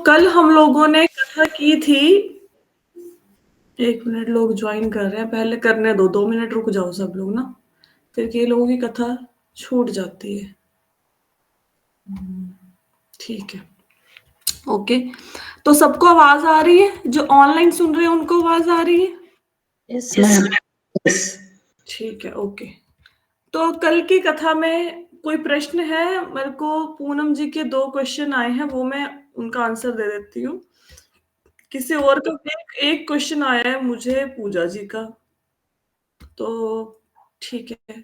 कल हम लोगों ने कथा की थी। 1 मिनट, लोग ज्वाइन कर रहे हैं, पहले करने दो, 2 मिनट रुक जाओ सब लोग ना, फिर ये लोगों की कथा छूट जाती है। ठीक है, ओके। तो सबको आवाज आ रही है? जो ऑनलाइन सुन रहे हैं उनको आवाज आ रही है? Yes ma'am. ठीक है, ओके। तो कल की कथा में कोई प्रश्न है? मेरे को पूनम जी के 2 क्वेश्चन आए हैं, वो मैं उनका आंसर दे देती हूँ। किसी और का एक क्वेश्चन आया है मुझे, पूजा जी का। तो ठीक है,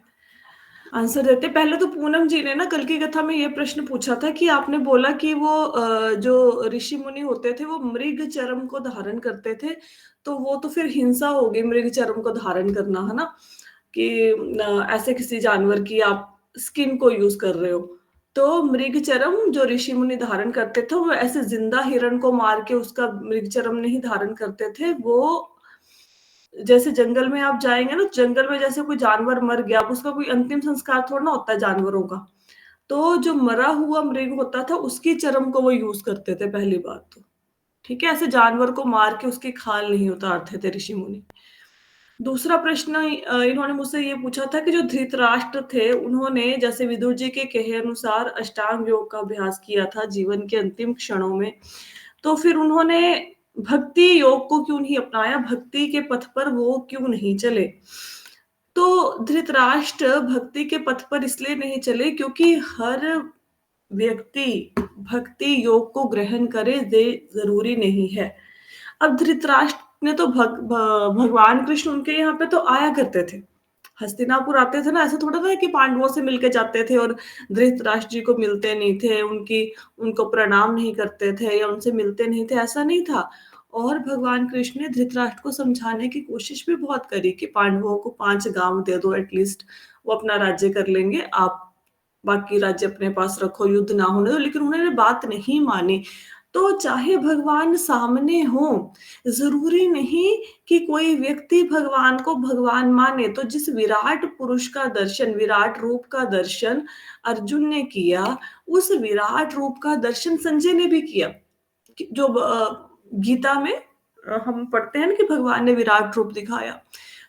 आंसर देते। पहले तो पूनम जी ने ना कल की कथा में ये प्रश्न पूछा था कि आपने बोला कि वो जो ऋषि मुनि होते थे वो मृग चर्म को धारण करते थे, तो वो तो फिर हिंसा होगी मृग चर्म को धारण करना, है ना? कि ऐसे किसी जानवर की आप स्किन को यूज कर रहे हो। तो मृग चर्म जो ऋषि मुनि धारण करते थे वो ऐसे जिंदा हिरण को मार के उसका मृग चर्म नहीं धारण करते थे। वो जैसे जंगल में आप जाएंगे ना, जंगल में जैसे कोई जानवर मर गया, अब उसका कोई अंतिम संस्कार थोड़ा ना होता है जानवरों का। तो जो मरा हुआ मृग होता था उसकी चर्म को वो यूज करते थे, पहली बात तो। ठीक है, ऐसे जानवर को मार के उसकी खाल नहीं उतारते थे ऋषि मुनि। दूसरा प्रश्न इन्होंने मुझसे ये पूछा था कि जो धृतराष्ट्र थे उन्होंने जैसे विदुर जी के कहे अनुसार अष्टांग योग का अभ्यास किया था जीवन के अंतिम क्षणों में, तो फिर उन्होंने भक्ति योग को क्यों नहीं अपनाया? भक्ति के पथ पर वो क्यों नहीं चले? तो धृतराष्ट्र भक्ति के पथ पर इसलिए नहीं चले क्योंकि हर व्यक्ति भक्ति योग को ग्रहण करे ये जरूरी नहीं है। अब धृतराष्ट्र ने तो भगवान कृष्ण उनके यहाँ पे तो आया करते थे, हस्तिनापुर आते थे ना। ऐसा थोड़ा था कि पांडवों से मिलके जाते थे और धृतराष्ट्र जी को मिलते नहीं थे, उनको प्रणाम नहीं करते थे या उनसे मिलते नहीं थे, ऐसा नहीं था। और भगवान कृष्ण ने धृतराष्ट्र को समझाने की कोशिश भी बहुत करी कि पांडवों को 5 गांव दे दो एटलीस्ट, वो अपना राज्य कर लेंगे, आप बाकी राज्य अपने पास रखो, युद्ध ना होने दो। लेकिन उन्होंने बात नहीं मानी। तो चाहे भगवान सामने हो, जरूरी नहीं कि कोई व्यक्ति भगवान को भगवान माने। तो जिस विराट पुरुष का दर्शन, विराट रूप का दर्शन अर्जुन ने किया, उस विराट रूप का दर्शन संजय ने भी किया। जो गीता में हम पढ़ते हैं ना कि भगवान ने विराट रूप दिखाया,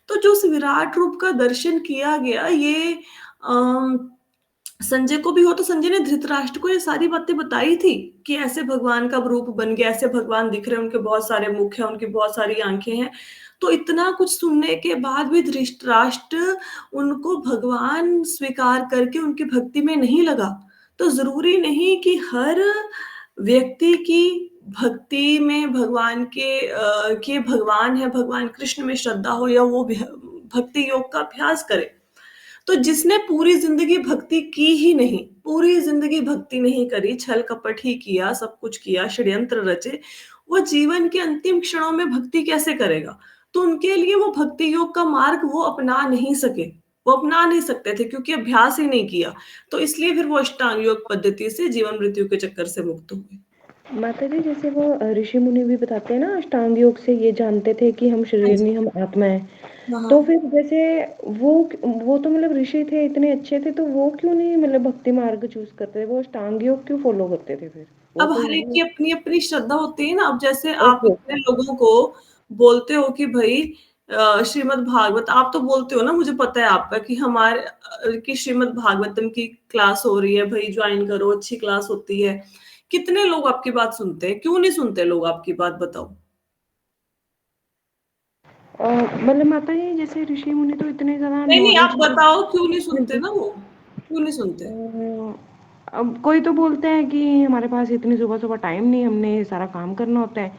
तो जो उस विराट रूप का दर्शन किया गया, ये संजय को भी हो। तो संजय ने धृतराष्ट्र को ये सारी बातें बताई थी कि ऐसे भगवान का रूप बन गया, ऐसे भगवान दिख रहे हैं, उनके बहुत सारे मुख हैं, उनकी बहुत सारी आंखें हैं। तो इतना कुछ सुनने के बाद भी धृतराष्ट्र उनको भगवान स्वीकार करके उनकी भक्ति में नहीं लगा। तो जरूरी नहीं कि हर व्यक्ति की भक्ति में भगवान के भगवान है, भगवान कृष्ण में श्रद्धा हो या वो भक्ति योग का अभ्यास करे। तो जिसने पूरी जिंदगी भक्ति की ही नहीं, पूरी जिंदगी भक्ति नहीं करी, छल कपट ही किया, सब कुछ किया, षड्यंत्र रचे, वो जीवन के अंतिम क्षणों में भक्ति कैसे करेगा? तो उनके लिए वो भक्ति योग का मार्ग वो अपना नहीं सके, वो अपना नहीं सकते थे क्योंकि अभ्यास ही नहीं किया। तो इसलिए फिर वो अष्टांग योग पद्धति से जीवन मृत्यु के चक्कर से मुक्त हुए। माता जी, जैसे वो ऋषि मुनि भी बताते हैं ना, अष्टांग योग से ये जानते थे कि हम हाँ शरीर जी। नहीं, हम आत्मा है। हाँ, तो फिर जैसे वो वो तो मतलब ऋषि थे, इतने अच्छे थे, तो वो क्यों नहीं मतलब भक्ति मार्ग चूज करते थे? वो अष्टांग योग क्यों फॉलो करते थे फिर? वो अब तो हर एक की अपनी अपनी श्रद्धा होती है ना। अब जैसे आप ओके इतने लोगों को बोलते हो कि भाई श्रीमद् भागवत, आप तो बोलते हो ना, मुझे पता है आपका कि हमारे कि श्रीमद् भागवतम की क्लास हो रही है, भाई ज्वाइन करो, अच्छी क्लास होती है। कितने लोग आपकी बात सुनते हैं? क्यों नहीं सुनते लोग आपकी बात, बताओ। मतलब माता जी, जैसे ऋषि मुनि तो इतने ज्यादा नहीं नहीं, आप नॉलेज। बताओ क्यों नहीं हाँ सुनते जी। ना, वो क्यों नहीं सुनते? अब कोई तो बोलते हैं कि हमारे पास इतनी सुबह सुबह टाइम नहीं, हमने सारा काम करना होता है,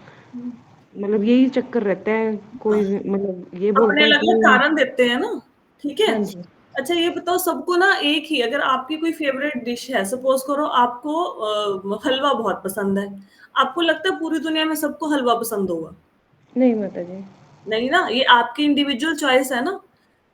मतलब यही चक्कर रहता है। कोई मतलब ये बोलते अपने हैं अलग-अलग कि कारण देते हैं ना, ठीक है? हाँ जी। अच्छा ये बताओ, सबको ना एक ही, अगर आपकी कोई फेवरेट डिश है, सपोज़ करो आपको हलवा बहुत पसंद है, आपको लगता है पूरी दुनिया में सबको हलवा पसंद होगा? नहीं माता जी। नहीं ना, ये आपकी इंडिविजुअल चॉइस है ना।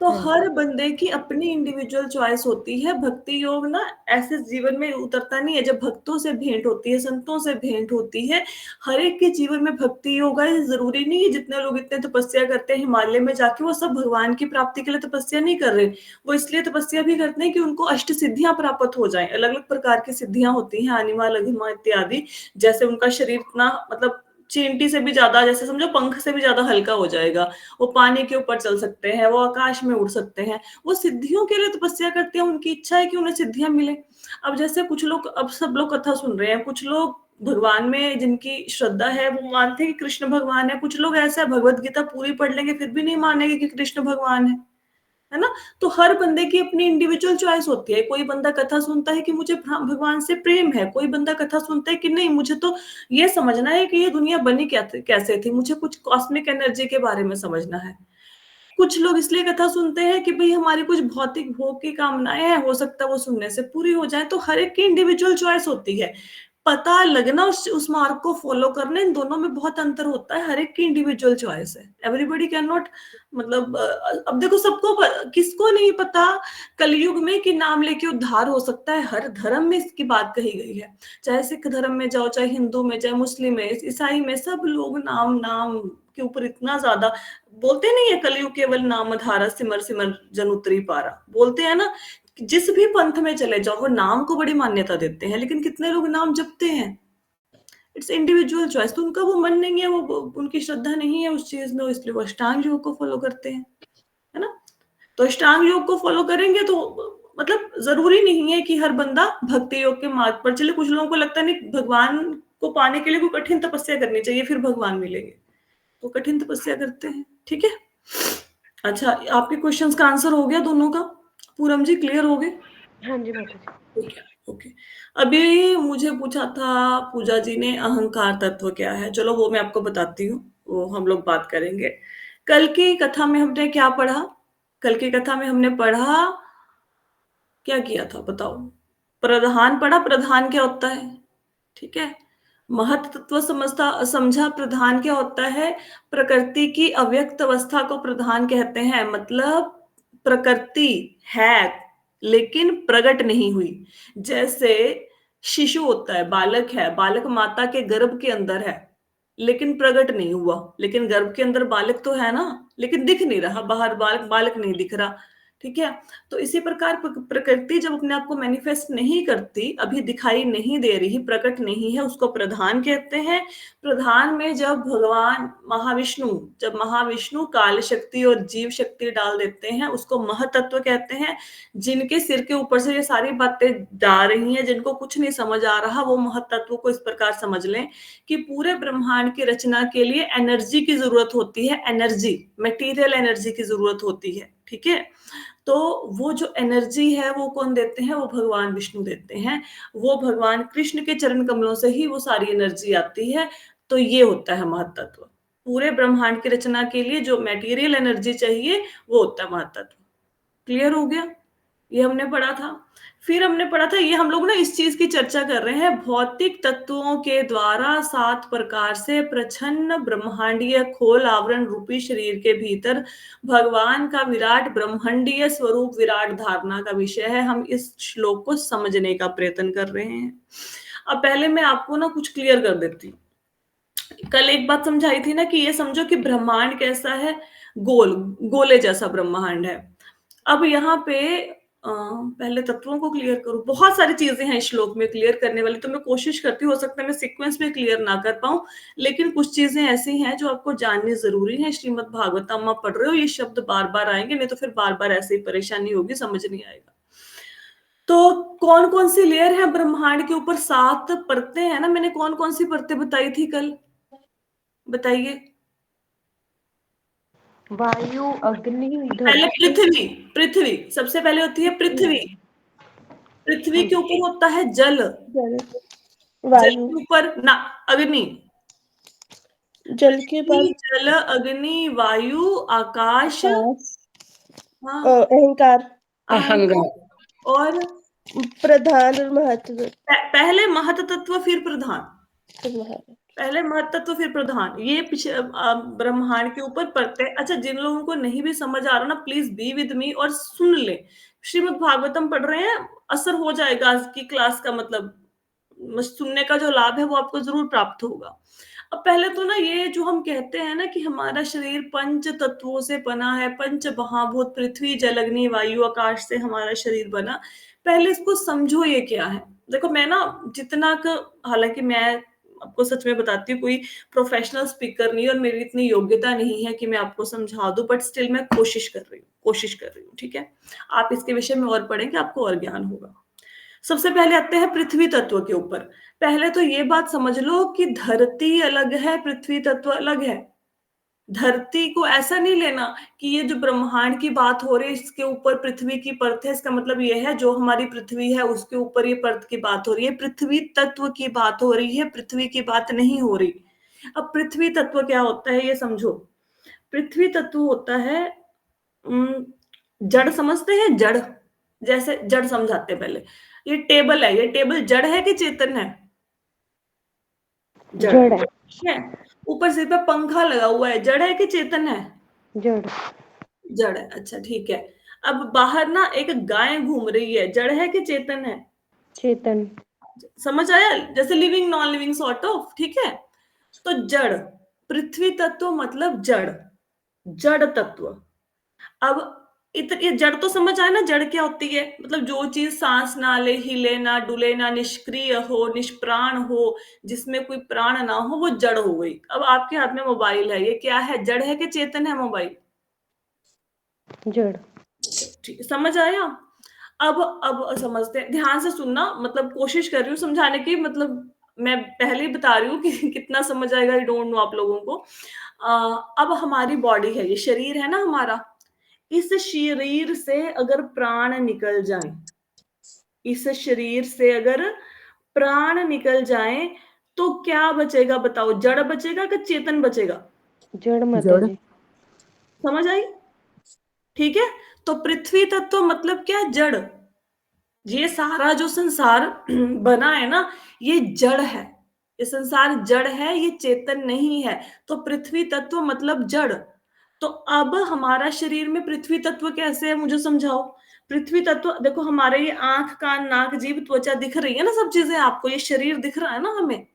तो हाँ हर बंदे की अपनी इंडिविजुअल चॉइस होती है। भक्ति योग ना ऐसे जीवन में उतरता नहीं है, जब भक्तों से भेंट होती है, संतों से भेंट होती है, हर एक के जीवन में भक्ति योग है। जरूरी नहीं है जितने लोग इतने तपस्या करते हैं हिमालय में जाके, वो सब भगवान की प्राप्ति के लिए तपस्या नहीं कर रहे। वो इसलिए तपस्या भी करते हैं कि उनको अष्ट सिद्धियां प्राप्त हो जाएं। अलग अलग प्रकार की सिद्धियां होती हैं, अनिमा लघिमा इत्यादि। जैसे उनका शरीर इतना मतलब चींटी से भी ज्यादा, जैसे समझो पंख से भी ज्यादा हल्का हो जाएगा। वो पानी के ऊपर चल सकते हैं, वो आकाश में उड़ सकते हैं। वो सिद्धियों के लिए तपस्या करते हैं, उनकी इच्छा है कि उन्हें सिद्धियां मिले। अब जैसे कुछ लोग, अब सब लोग कथा सुन रहे हैं, कुछ लोग भगवान में जिनकी श्रद्धा है वो मानते हैं कि कृष्ण भगवान है। कुछ लोग ऐसा है भगवत गीता पूरी पढ़ लेंगे फिर भी नहीं मानेंगे कि कृष्ण भगवान है ना। तो हर बंदे की अपनी इंडिविजुअल चॉइस होती है। कोई बंदा कथा सुनता है कि मुझे भगवान से प्रेम है, कोई बंदा कथा सुनता है कि नहीं मुझे तो ये समझना है कि ये दुनिया बनी कैसे थी, मुझे कुछ कॉस्मिक एनर्जी के बारे में समझना है। कुछ लोग इसलिए कथा सुनते हैं कि भाई हमारी कुछ भौतिक भोग की कामनाएं हैं, हो सकता है वो सुनने से पूरी हो जाए। तो हर एक की इंडिविजुअल चॉइस होती है। पता लगना, उस मार्ग को फॉलो करना, इन दोनों में बहुत अंतर होता है। हर एक की इंडिविजुअल चॉइस है। एवरीबॉडी कैन नॉट, मतलब अब देखो सबको किसको नहीं पता कलयुग में कि नाम लेके उद्धार हो सकता है। हर धर्म में इसकी बात कही गई है। चाहे सिख धर्म में जाओ, चाहे हिंदू में, चाहे मुस्लिम में, ईसाई में, सब लोग नाम नाम के ऊपर इतना ज्यादा बोलते नहीं है। कलयुग केवल नाम धारा, सिमर सिमर जन उतरी पारा, बोलते हैं ना। जिस भी पंथ में चले जाओ वो नाम को बड़ी मान्यता देते हैं, लेकिन कितने लोग नाम जपते हैं? It's individual choice. तो उनका वो मन नहीं है, वो उनकी श्रद्धा नहीं है उस चीज में, इसलिए वो अष्टांग योग को फॉलो करते हैं, है ना। तो अष्टांग योग को फॉलो करेंगे तो मतलब जरूरी नहीं है कि हर बंदा भक्ति योग के मार्ग पर चले। कुछ लोगों को लगता नहीं भगवान को पाने के लिए कोई कठिन तपस्या करनी चाहिए फिर भगवान मिलेंगे, तो कठिन तपस्या करते हैं। ठीक है। अच्छा, आपके क्वेश्चंस का आंसर हो गया दोनों का? पूरम जी क्लियर हो गए? हाँ जी माता जी। ठीक है, ओके। अभी मुझे पूछा था पूजा जी ने अहंकार तत्व क्या है, चलो वो मैं आपको बताती हूँ, वो हम लोग बात करेंगे। कल की कथा में हमने क्या पढ़ा? कल की कथा में हमने पढ़ा, क्या किया था बताओ? प्रधान पढ़ा। प्रधान क्या होता है? ठीक है। महत तत्व समझा। प्रधान क्या होता है? प्रकृति की अव्यक्त अवस्था को प्रधान कहते हैं। मतलब प्रकृति है लेकिन प्रकट नहीं हुई। जैसे शिशु होता है, बालक है, बालक माता के गर्भ के अंदर है लेकिन प्रकट नहीं हुआ। लेकिन गर्भ के अंदर बालक तो है ना, लेकिन दिख नहीं रहा, बाहर बालक बालक नहीं दिख रहा। ठीक है। तो इसी प्रकार प्रकृति जब अपने आप को मैनिफेस्ट नहीं करती, अभी दिखाई नहीं दे रही, प्रकट नहीं है, उसको प्रधान कहते हैं। प्रधान में जब भगवान महाविष्णु, जब महाविष्णु काल शक्ति और जीव शक्ति डाल देते हैं, उसको महतत्व कहते हैं। जिनके सिर के ऊपर से ये सारी बातें जा रही हैं, जिनको कुछ नहीं समझ आ रहा, वो महतत्व को इस प्रकार समझ लें कि पूरे ब्रह्मांड की रचना के लिए एनर्जी की जरूरत होती है। एनर्जी, मटेरियल एनर्जी की जरूरत होती है। ठीक है। तो वो जो एनर्जी है वो कौन देते हैं? वो भगवान विष्णु देते हैं। वो भगवान कृष्ण के चरण कमलों से ही वो सारी एनर्जी आती है। तो ये होता है महतत्व। पूरे ब्रह्मांड की रचना के लिए जो मटेरियल एनर्जी चाहिए वो होता है महतत्व। क्लियर हो गया? ये हमने पढ़ा था। फिर हमने पढ़ा था, ये हम लोग ना इस चीज की चर्चा कर रहे हैं, भौतिक तत्वों के द्वारा 7 प्रकार से प्रच्छन्न ब्रह्मांडीय खोल आवरण रूपी शरीर के भीतर भगवान का विराट ब्रह्मांडीय स्वरूप विराट धारणा का विषय है। हम इस श्लोक को समझने का प्रयत्न कर रहे हैं। अब पहले मैं आपको ना कुछ क्लियर कर देती हूँ। कल एक बात समझाई थी ना कि ये समझो कि ब्रह्मांड कैसा है, गोल, गोले जैसा ब्रह्मांड है। अब यहाँ पे पहले तत्वों को क्लियर करूं। बहुत सारी चीजें हैं इस श्लोक में क्लियर करने वाली, तो मैं कोशिश करती हूँ, हो सकता है मैं सीक्वेंस में क्लियर ना कर पाऊं, लेकिन कुछ चीजें ऐसी हैं जो आपको जाननी जरूरी है। श्रीमद् भागवतम आप पढ़ रहे हो, ये शब्द बार बार आएंगे, नहीं तो फिर बार बार ऐसे ही परेशानी होगी, समझ नहीं आएगा। तो कौन कौन सी लेयर है ब्रह्मांड के ऊपर? 7 परतें हैं ना। मैंने कौन कौन सी परतें बताई थी कल, बताइए? वायु, अग्नि, पहले धरती। पृथ्वी, पृथ्वी सबसे पहले होती है पृथ्वी। पृथ्वी हाँ के ऊपर होता है जल। जल, जल वायु, के ऊपर ना, अग्नि। जल के पृथ्वी, बाद जल, अग्नि, वायु, आकाश। आकाश, हाँ, अहंकार, अहंकार। और प्रधान और महत्व। पहले महत तत्व फिर प्रधान। प्रधान। पहले महत्तत्व फिर प्रधान, ये ब्रह्मांड के ऊपर पड़ते हैं। अच्छा, जिन लोगों को नहीं भी समझ आ रहा ना, प्लीज बी विद मी और सुन ले। श्रीमद् भागवतम पढ़ रहे हैं, असर हो जाएगा आज की क्लास का, मतलब सुनने का जो लाभ है वो आपको जरूर प्राप्त होगा। अब पहले तो ना, ये जो हम कहते हैं ना कि हमारा शरीर पंच तत्वों से बना है, पंच महाभूत पृथ्वी जल अग्नि वायु आकाश से हमारा शरीर बना। पहले इसको समझो ये क्या है। देखो मैं ना जितना हालांकि मैं आपको सच में बताती हूँ, कोई प्रोफेशनल स्पीकर नहीं और मेरी इतनी योग्यता नहीं है कि मैं आपको समझा दूं, बट स्टिल मैं कोशिश कर रही हूँ, ठीक है। आप इसके विषय में और पढ़ेंगे, आपको और ज्ञान होगा। सबसे पहले आते हैं पृथ्वी तत्व के ऊपर। पहले तो ये बात समझ लो कि धरती अलग है, पृथ्वी तत्व अलग है। धरती को ऐसा नहीं लेना कि ये जो ब्रह्मांड की बात हो रही है इसके ऊपर पृथ्वी की परत है, इसका मतलब ये है जो हमारी पृथ्वी है उसके ऊपर ये परत की बात हो रही है। पृथ्वी तत्व की बात हो रही है, पृथ्वी की बात नहीं हो रही। अब पृथ्वी तत्व क्या होता है ये समझो। पृथ्वी तत्व होता है जड़, समझते हैं जड़, जैसे जड़ समझाते हैं पहले। ये टेबल है, ये टेबल जड़ है कि चेतन है? जड़ जड़ है। ठीक है। ऊपर सिर पे पंखा लगा हुआ है, जड़ है कि चेतन है? जड़। जड़ है, अच्छा ठीक है। अब बाहर ना एक गाय घूम रही है, जड़ है कि चेतन है? चेतन। समझ आया? जैसे living non living sort of, ठीक है। तो जड़, पृथ्वी तत्व मतलब जड़, जड़ तत्व। अब ये जड़ तो समझ आया ना, जड़ क्या होती है? मतलब जो चीज सांस ना ले, हिले ना डुले ना, निष्क्रिय हो, निष्प्राण हो, जिसमें कोई प्राण ना हो, वो जड़ हो गई। अब आपके हाथ में मोबाइल है, ये क्या है? जड़ है कि चेतन है मोबाइल? जड़। ठीक है, समझ आया? अब समझते हैं, ध्यान से सुनना, मतलब कोशिश कर रही हूँ समझाने की, मतलब मैं पहले ही बता रही हूँ कि कितना समझ आएगा आई डोंट नो आप लोगों को। अब हमारी बॉडी है, ये शरीर है ना हमारा, इस शरीर से अगर प्राण निकल जाए, इस शरीर से अगर प्राण निकल जाए तो क्या बचेगा बताओ? जड़ बचेगा कि चेतन बचेगा? जड़ माता जड़। जी। समझ आई? ठीक है। तो पृथ्वी तत्व मतलब क्या? जड़। ये सारा जो संसार बना है ना, ये जड़ है। ये संसार जड़ है, ये चेतन नहीं है। तो पृथ्वी तत्व मतलब जड़। तो अब हमारा शरीर में पृथ्वी तत्व कैसे है मुझे समझाओ। पृथ्वी तत्व देखो, हमारे ये आंख कान नाक जीभ त्वचा दिख रही है ना, सब चीजें आपको, ये शरीर दिख रहा है ना हमें।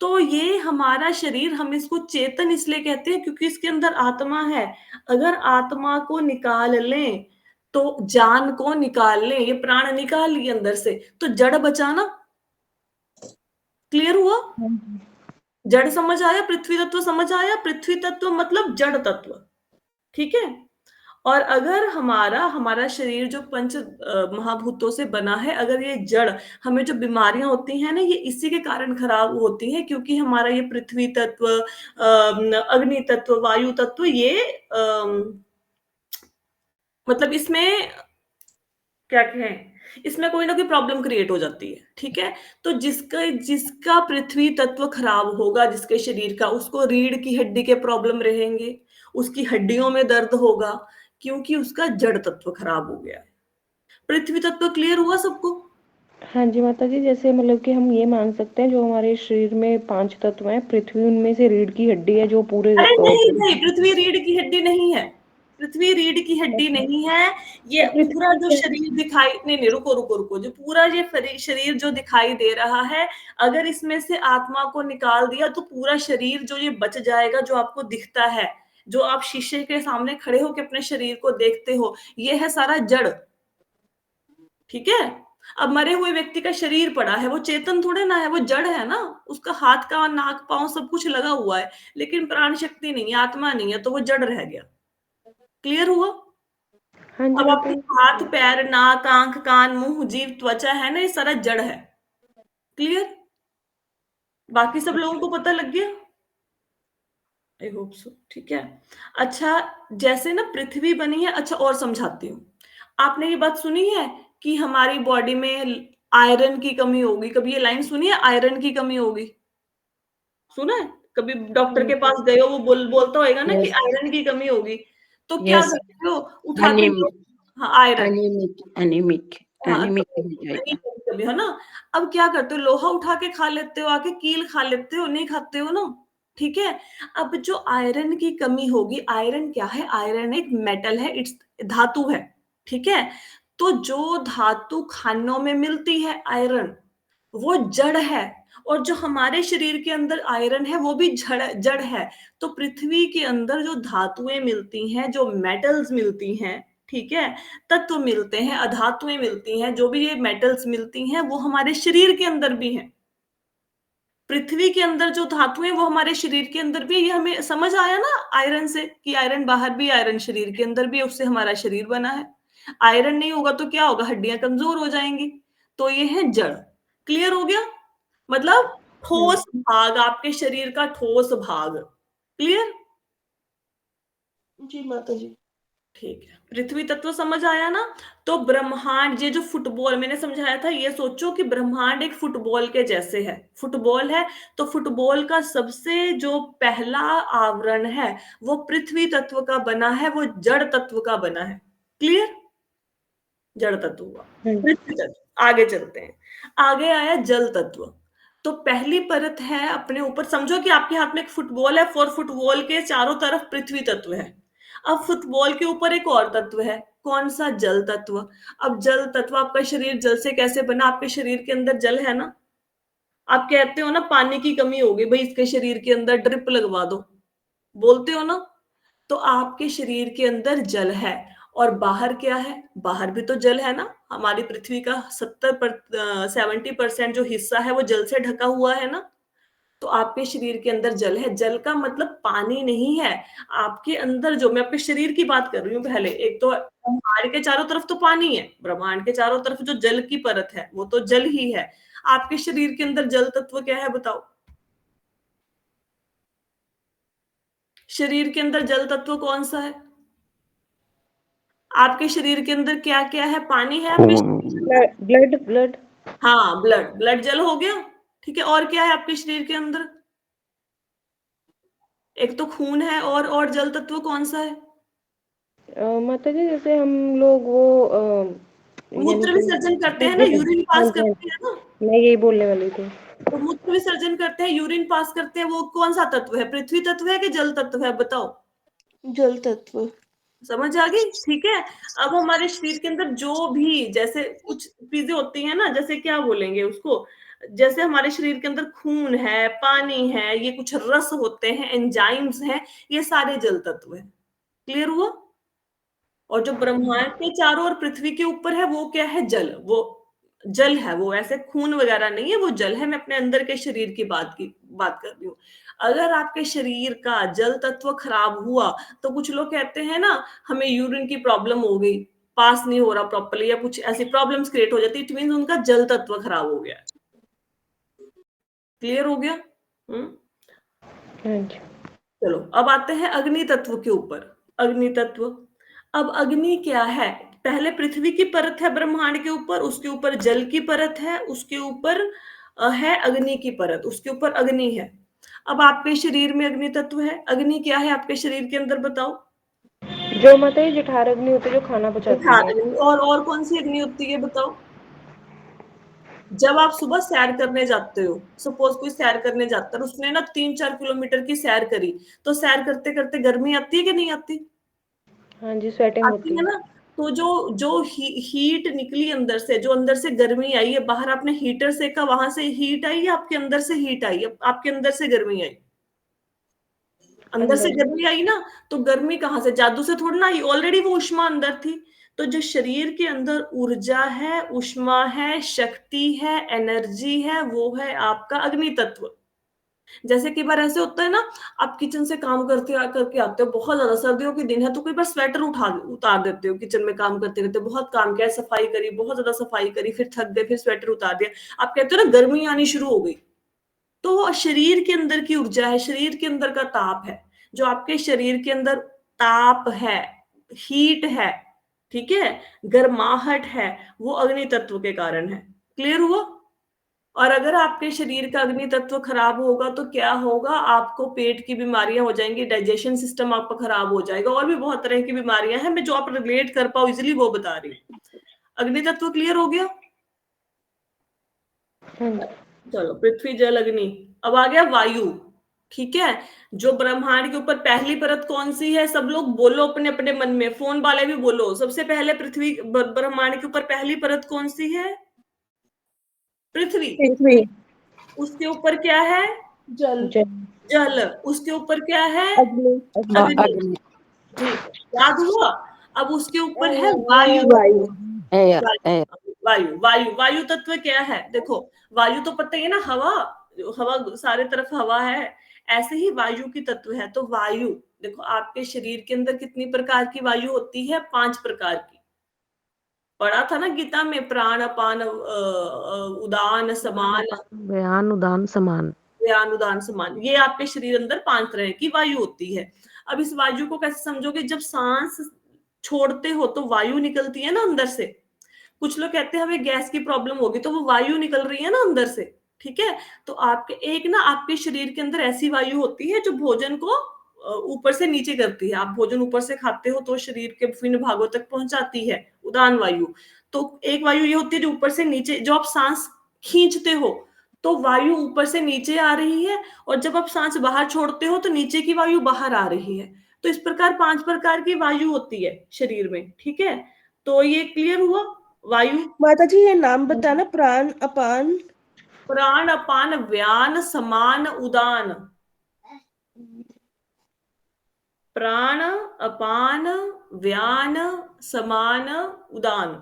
तो ये हमारा शरीर, हम इसको चेतन इसलिए कहते हैं क्योंकि इसके अंदर आत्मा है। अगर आत्मा को निकाल लें, तो जान को निकाल लें, ये प्राण निकाल लिए अंदर से, तो जड़ बचाना। क्लियर हुआ? जड़ समझ आया? पृथ्वी तत्व समझ आया? पृथ्वी तत्व मतलब जड़ तत्व, ठीक है। और अगर हमारा हमारा शरीर जो पंच महाभूतों से बना है, अगर ये जड़, हमें जो बीमारियां होती हैं ना, ये इसी के कारण खराब होती हैं, क्योंकि हमारा ये पृथ्वी तत्व, अग्नि तत्व, वायु तत्व, ये मतलब इसमें क्या कहें, इसमें कोई ना कोई प्रॉब्लम क्रिएट हो जाती है, ठीक है। तो जिसका जिसका पृथ्वी तत्व खराब होगा, जिसके शरीर का, उसको रीढ़ की हड्डी के प्रॉब्लम रहेंगे, उसकी हड्डियों में दर्द होगा, क्योंकि उसका जड़ तत्व खराब हो गया है। पृथ्वी तत्व क्लियर हुआ सबको? हाँ जी माता जी, जैसे मतलब कि हम ये मान सकते हैं जो हमारे शरीर में 5 तत्व हैं, पृथ्वी उनमें से रीढ़ की हड्डी है जो पूरे अरे नहीं नहीं, पृथ्वी रीढ़ की हड्डी नहीं है। पृथ्वी रीढ़ की हड्डी नहीं है। ये तो पूरा पृथ्वी जो क्या है? शरीर दिखाई, नहीं नहीं, रुको रुको रुको, जो पूरा ये शरीर जो दिखाई दे रहा है, अगर इसमें से आत्मा को निकाल दिया तो पूरा शरीर जो ये बच जाएगा, जो आपको दिखता है, जो आप शीशे के सामने खड़े होकर अपने शरीर को देखते हो, ये है सारा जड़, ठीक है। अब मरे हुए व्यक्ति का शरीर पड़ा है, वो चेतन थोड़े ना है, वो जड़ है ना। उसका हाथ का नाक पांव सब कुछ लगा हुआ है, लेकिन प्राण शक्ति नहीं है, आत्मा नहीं है, तो वो जड़ रह गया। क्लियर हुआ? हाँ जी अब माता आपके जी। हाथ पैर नाक आंख कान मुंह जीव त्वचा है ना, ये सारा जड़ है। क्लियर? बाकी सब लोगों को पता लग गया? आई होप सो, ठीक है। अच्छा, जैसे ना पृथ्वी बनी है, अच्छा और समझाती हूँ। आपने ये बात सुनी है कि हमारी बॉडी में आयरन की कमी होगी? कभी ये लाइन सुनी है, आयरन की कमी होगी? सुना है? कभी डॉक्टर के पास गए हो, वो बोलता होगा ना कि यस। आयरन की कमी होगी। तो क्या यस। करते हो? उठा के एनीमिक। हाँ, आयरन। एनीमिक। एनीमिक। हाँ, एनीमिक तो हो जाएगा। कभी, है ना? अब क्या करते हो, लोहा उठा के खा लेते हो, आके कील खा लेते हो, नहीं खाते हो ना, ठीक है? अब जो आयरन की कमी होगी, आयरन क्या है? आयरन एक मेटल है, इट्स धातु है, ठीक है? तो जो धातु खानों में मिलती है आयरन, वो जड़ है, और जो हमारे शरीर के अंदर आयरन है वो भी जड़ है। तो पृथ्वी के अंदर जो धातुएं मिलती हैं, जो मेटल्स मिलती हैं, ठीक है, तत्व मिलते हैं, अधातुएं मिलती हैं, जो भी ये मेटल्स मिलती हैं वो हमारे शरीर के अंदर भी हैं। पृथ्वी के अंदर जो धातुएं वो हमारे शरीर के अंदर भी है। ये हमें समझ आया ना आयरन से, कि आयरन बाहर भी, आयरन शरीर के अंदर भी है, उससे हमारा शरीर बना है। आयरन नहीं होगा तो क्या होगा? हड्डियां कमजोर हो जाएंगी। तो ये है जड़। क्लियर हो गया? मतलब ठोस भाग, आपके शरीर का ठोस भाग। क्लियर? जी माता जी। ठीक है, पृथ्वी तत्व समझ आया ना? तो ब्रह्मांड, ये जो फुटबॉल मैंने समझाया था, ये सोचो कि ब्रह्मांड एक फुटबॉल के जैसे है। फुटबॉल है तो फुटबॉल का सबसे जो पहला आवरण है वो पृथ्वी तत्व का बना है, वो जड़ तत्व का बना है। क्लियर? जड़ तत्व हुआ, पृथ्वी तत्व। आगे चलते हैं, आगे आया जल तत्व। तो पहली परत है अपने ऊपर, समझो कि आपके हाथ में एक फुटबॉल है, फॉर फुटबॉल के चारों तरफ पृथ्वी तत्व है। अब फुटबॉल के ऊपर एक और तत्व है, कौन सा? जल तत्व। अब जल तत्व, आपका शरीर जल से कैसे बना? आपके शरीर के अंदर जल है ना। आप कहते हो ना पानी की कमी हो गई, भाई इसके शरीर के अंदर ड्रिप लगवा दो, बोलते हो ना? तो आपके शरीर के अंदर जल है, और बाहर क्या है? बाहर भी तो जल है ना। हमारी पृथ्वी का 70% जो हिस्सा है वो जल से ढका हुआ है ना। तो आपके शरीर के अंदर जल है। जल का मतलब पानी नहीं है। आपके अंदर जो, मैं आपके शरीर की बात कर रही हूँ पहले, एक तो ब्रह्मांड के चारों तरफ तो पानी है, ब्रह्मांड के चारों तरफ जो जल की परत है वो तो जल ही है। आपके शरीर के अंदर जल तत्व क्या है बताओ? शरीर के अंदर जल तत्व कौन सा है? आपके शरीर के अंदर क्या क्या है? पानी है आपके शरीर के अंदर? Blood blood. हाँ, ब्लड, ब्लड जल हो गया, ठीक है। और क्या है आपके शरीर के अंदर? एक तो खून है, और जल तत्व कौन सा है? माता जी जैसे हम लोग वो यानी मूत्र कि विसर्जन करते हैं ना, हाँ यूरिन जी, पास हाँ करते जी, हैं ना। मैं यही बोलने वाली थी। तो मूत्र विसर्जन करते हैं, यूरिन पास करते हैं, वो कौन सा तत्व है? पृथ्वी तत्व है कि जल तत्व है बताओ? जल तत्व। समझ आ गई? ठीक है। अब हमारे शरीर के अंदर जो भी, जैसे कुछ चीजें होती हैं ना, जैसे क्या बोलेंगे उसको, जैसे हमारे शरीर के अंदर खून है, पानी है, ये कुछ रस होते हैं, एंजाइम्स हैं, ये सारे जल तत्व हैं। क्लियर हुआ? और जो ब्रह्मांड के चारों ओर पृथ्वी के ऊपर है वो क्या है? जल। वो जल है, वो ऐसे खून वगैरह नहीं है, वो जल है। मैं अपने अंदर के शरीर की बात कर रही हूँ। अगर आपके शरीर का जल तत्व खराब हुआ तो कुछ लोग कहते हैं ना, हमें यूरिन की प्रॉब्लम हो गई, पास नहीं हो रहा प्रॉपर्ली, या कुछ ऐसी प्रॉब्लम्स क्रिएट हो जाती, इट मीन उनका जल तत्व खराब हो गया। क्लियर हो गया? हाँ जी। चलो अब आते हैं अग्नि तत्व के ऊपर। अग्नि तत्व, अब अग्नि क्या है? पहले पृथ्वी की परत है ब्रह्मांड के ऊपर, उसके ऊपर जल की परत है, उसके ऊपर है अग्नि की परत, उसके ऊपर अग्नि है। अब आपके शरीर में अग्नि तत्व है। अग्नि क्या है आपके शरीर के अंदर बताओ? जो माता जी जठार अग्नि होती है जो खाना पचाती जठार है। अग्नि। और कौन सी अग्नि होती है बताओ? जब आप सुबह सैर करने जाते हो, सपोज कोई सैर करने जाता है, उसने ना 3-4 किलोमीटर की सैर करी, तो सैर करते करते गर्मी आती है कि नहीं आती? हाँ जी, स्वेटिंग आती होती है है। ना। तो जो जो हीट निकली अंदर से, जो अंदर से गर्मी आई है, बाहर आपने हीटर सेका, वहां से हीट आई, या आपके अंदर से हीट आई, आपके अंदर से गर्मी आई? अंदर से अंदर से। गर्मी आई ना। तो गर्मी कहाँ से? जादू से थोड़ी ना आई, ऑलरेडी वो ऊष्मा अंदर थी। तो जो शरीर के अंदर ऊर्जा है, ऊष्मा है, शक्ति है, एनर्जी है, वो है आपका अग्नि तत्व। जैसे कई बार ऐसे होता है ना, आप किचन से काम करके आते हो, बहुत ज्यादा सर्दियों के दिन है, तो कई बार स्वेटर उतार देते हो, किचन में काम करते करते बहुत काम किया, सफाई करी, बहुत ज्यादा सफाई करी, फिर थक गए, फिर स्वेटर उतार दिया, आप कहते हो ना गर्मी आनी शुरू हो गई। तो वो शरीर के अंदर की ऊर्जा है, शरीर के अंदर का ताप है। जो आपके शरीर के अंदर ताप है, हीट है, ठीक है, गर्माहट है, वो अग्नि तत्व के कारण है। क्लियर हुआ? और अगर आपके शरीर का अग्नि तत्व खराब होगा तो क्या होगा? आपको पेट की बीमारियां हो जाएंगी, डाइजेशन सिस्टम आपका खराब हो जाएगा, और भी बहुत तरह की बीमारियां हैं, मैं जो आप रिलेट कर पाओ इजिली वो बता रही हूँ। अग्नि तत्व क्लियर हो गया? हाँ जी। चलो, पृथ्वी जल अग्नि। अब आ गया वायु। ठीक है, जो ब्रह्मांड के ऊपर पहली परत कौन सी है? सब लोग बोलो अपने अपने मन में, फोन वाले भी बोलो। सबसे पहले पृथ्वी ब्रह्मांड के ऊपर पहली परत कौन सी है? पृथ्वी। पृथ्वी। उसके ऊपर क्या है? जल। जल। जल। उसके ऊपर क्या है? अग्नि। अग्नि। अग्नि। ठीक है, याद हुआ। अब उसके ऊपर है वायु। वायु। एयर। एयर। वायु वायु वायु वायु तत्व क्या है? देखो, वायु तो पता ही है ना, हवा। हवा, सारे तरफ हवा है। ऐसे ही वायु की तत्व है। तो वायु, देखो आपके शरीर के अंदर कितनी प्रकार की वायु होती है? 5 प्रकार की। पढ़ा था ना गीता में, प्राण अपान उदान समान, व्यान उदान समान। व्यान उदान समान। ये आपके शरीर अंदर 5 तरह की वायु होती है। अब इस वायु को कैसे समझोगे? जब सांस छोड़ते हो तो वायु निकलती है ना अंदर से। कुछ लोग कहते हैं हमें गैस की प्रॉब्लम होगी, तो वो वायु निकल रही है ना अंदर से। ठीक है, तो आपके एक ना आपके शरीर के अंदर ऐसी वायु होती है जो भोजन को ऊपर से नीचे करती है। आप भोजन ऊपर से खाते हो तो शरीर के विभिन्न भागों तक पहुंचाती है, उदान वायु। तो एक वायु ये होती है जो ऊपर से नीचे, जो आप सांस खींचते हो तो वायु ऊपर से नीचे आ रही है, और जब आप सांस बाहर छोड़ते हो तो नीचे की वायु बाहर आ रही है। तो इस प्रकार 5 प्रकार की वायु होती है शरीर में। ठीक है, तो ये क्लियर हुआ। वायु, माता जी ये नाम बताना, प्राण अपान। प्राण अपान व्यान समान उदान। प्राण अपान व्यान समान उदान।